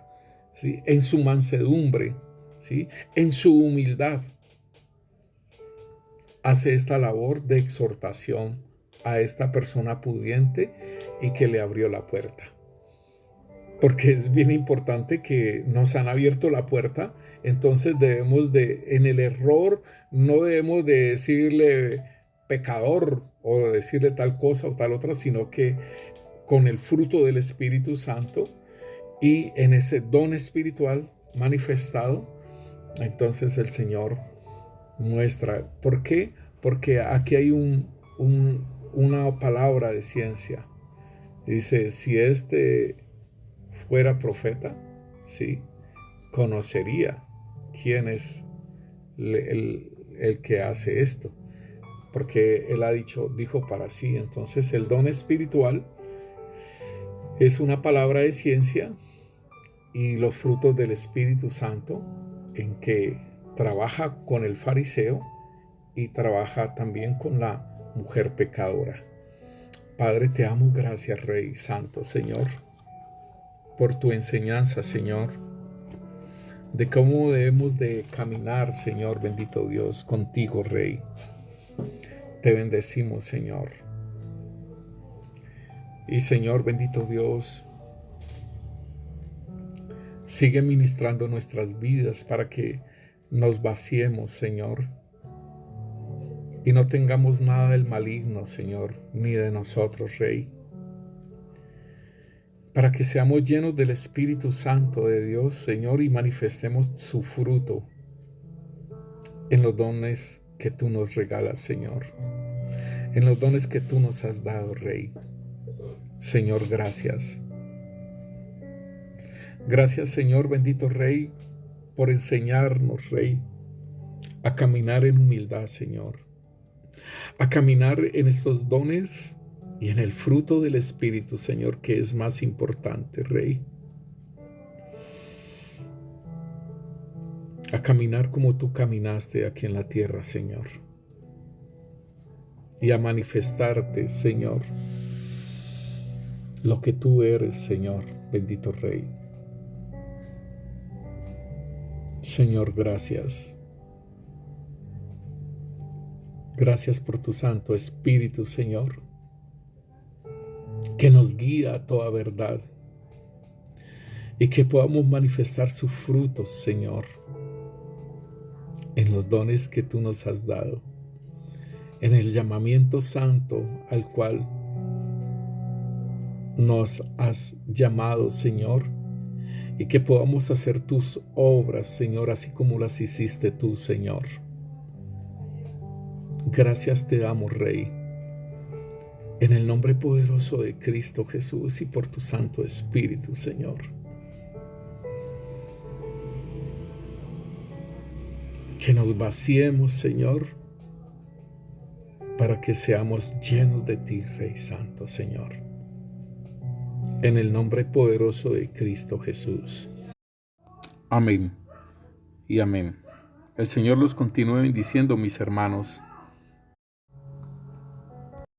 ¿sí? En su mansedumbre, ¿sí? En su humildad. Hace esta labor de exhortación a esta persona pudiente y que le abrió la puerta. Porque es bien importante que nos han abierto la puerta, entonces en el error, no debemos de decirle pecador o decirle tal cosa o tal otra, sino que con el fruto del Espíritu Santo y en ese don espiritual manifestado, entonces el Señor muestra. ¿Por qué? Porque aquí hay una palabra de ciencia. Dice, si este fuera profeta, sí, conocería quién es el que hace esto. Porque él dijo para sí. Entonces el don espiritual es una palabra de ciencia y los frutos del Espíritu Santo en que trabaja con el fariseo y trabaja también con la mujer pecadora. Padre, te amo, gracias, Rey Santo, Señor, por tu enseñanza, Señor, de cómo debemos de caminar, Señor, bendito Dios, contigo, Rey. Te bendecimos, Señor. Y Señor, bendito Dios, sigue ministrando nuestras vidas para que nos vaciemos, Señor, y no tengamos nada del maligno, Señor, ni de nosotros, Rey. Para que seamos llenos del Espíritu Santo de Dios, Señor, y manifestemos su fruto en los dones que tú nos regalas, Señor, en los dones que tú nos has dado, Rey. Señor, gracias. Gracias, Señor, bendito Rey, por enseñarnos, Rey, a caminar en humildad, Señor, a caminar en estos dones y en el fruto del Espíritu, Señor, que es más importante, Rey. A caminar como tú caminaste aquí en la tierra, Señor. Y a manifestarte, Señor, lo que tú eres, Señor, bendito Rey. Señor, gracias. Gracias por tu Santo Espíritu, Señor, que nos guía a toda verdad y que podamos manifestar sus frutos, Señor, en los dones que tú nos has dado, en el llamamiento santo al cual nos has llamado, Señor, y que podamos hacer tus obras, Señor, así como las hiciste tú, Señor. Gracias te damos, Rey, en el nombre poderoso de Cristo Jesús y por tu Santo Espíritu, Señor. Que nos vaciemos, Señor, para que seamos llenos de ti, Rey Santo, Señor. En el nombre poderoso de Cristo Jesús. Amén y amén. El Señor los continúe bendiciendo, mis hermanos.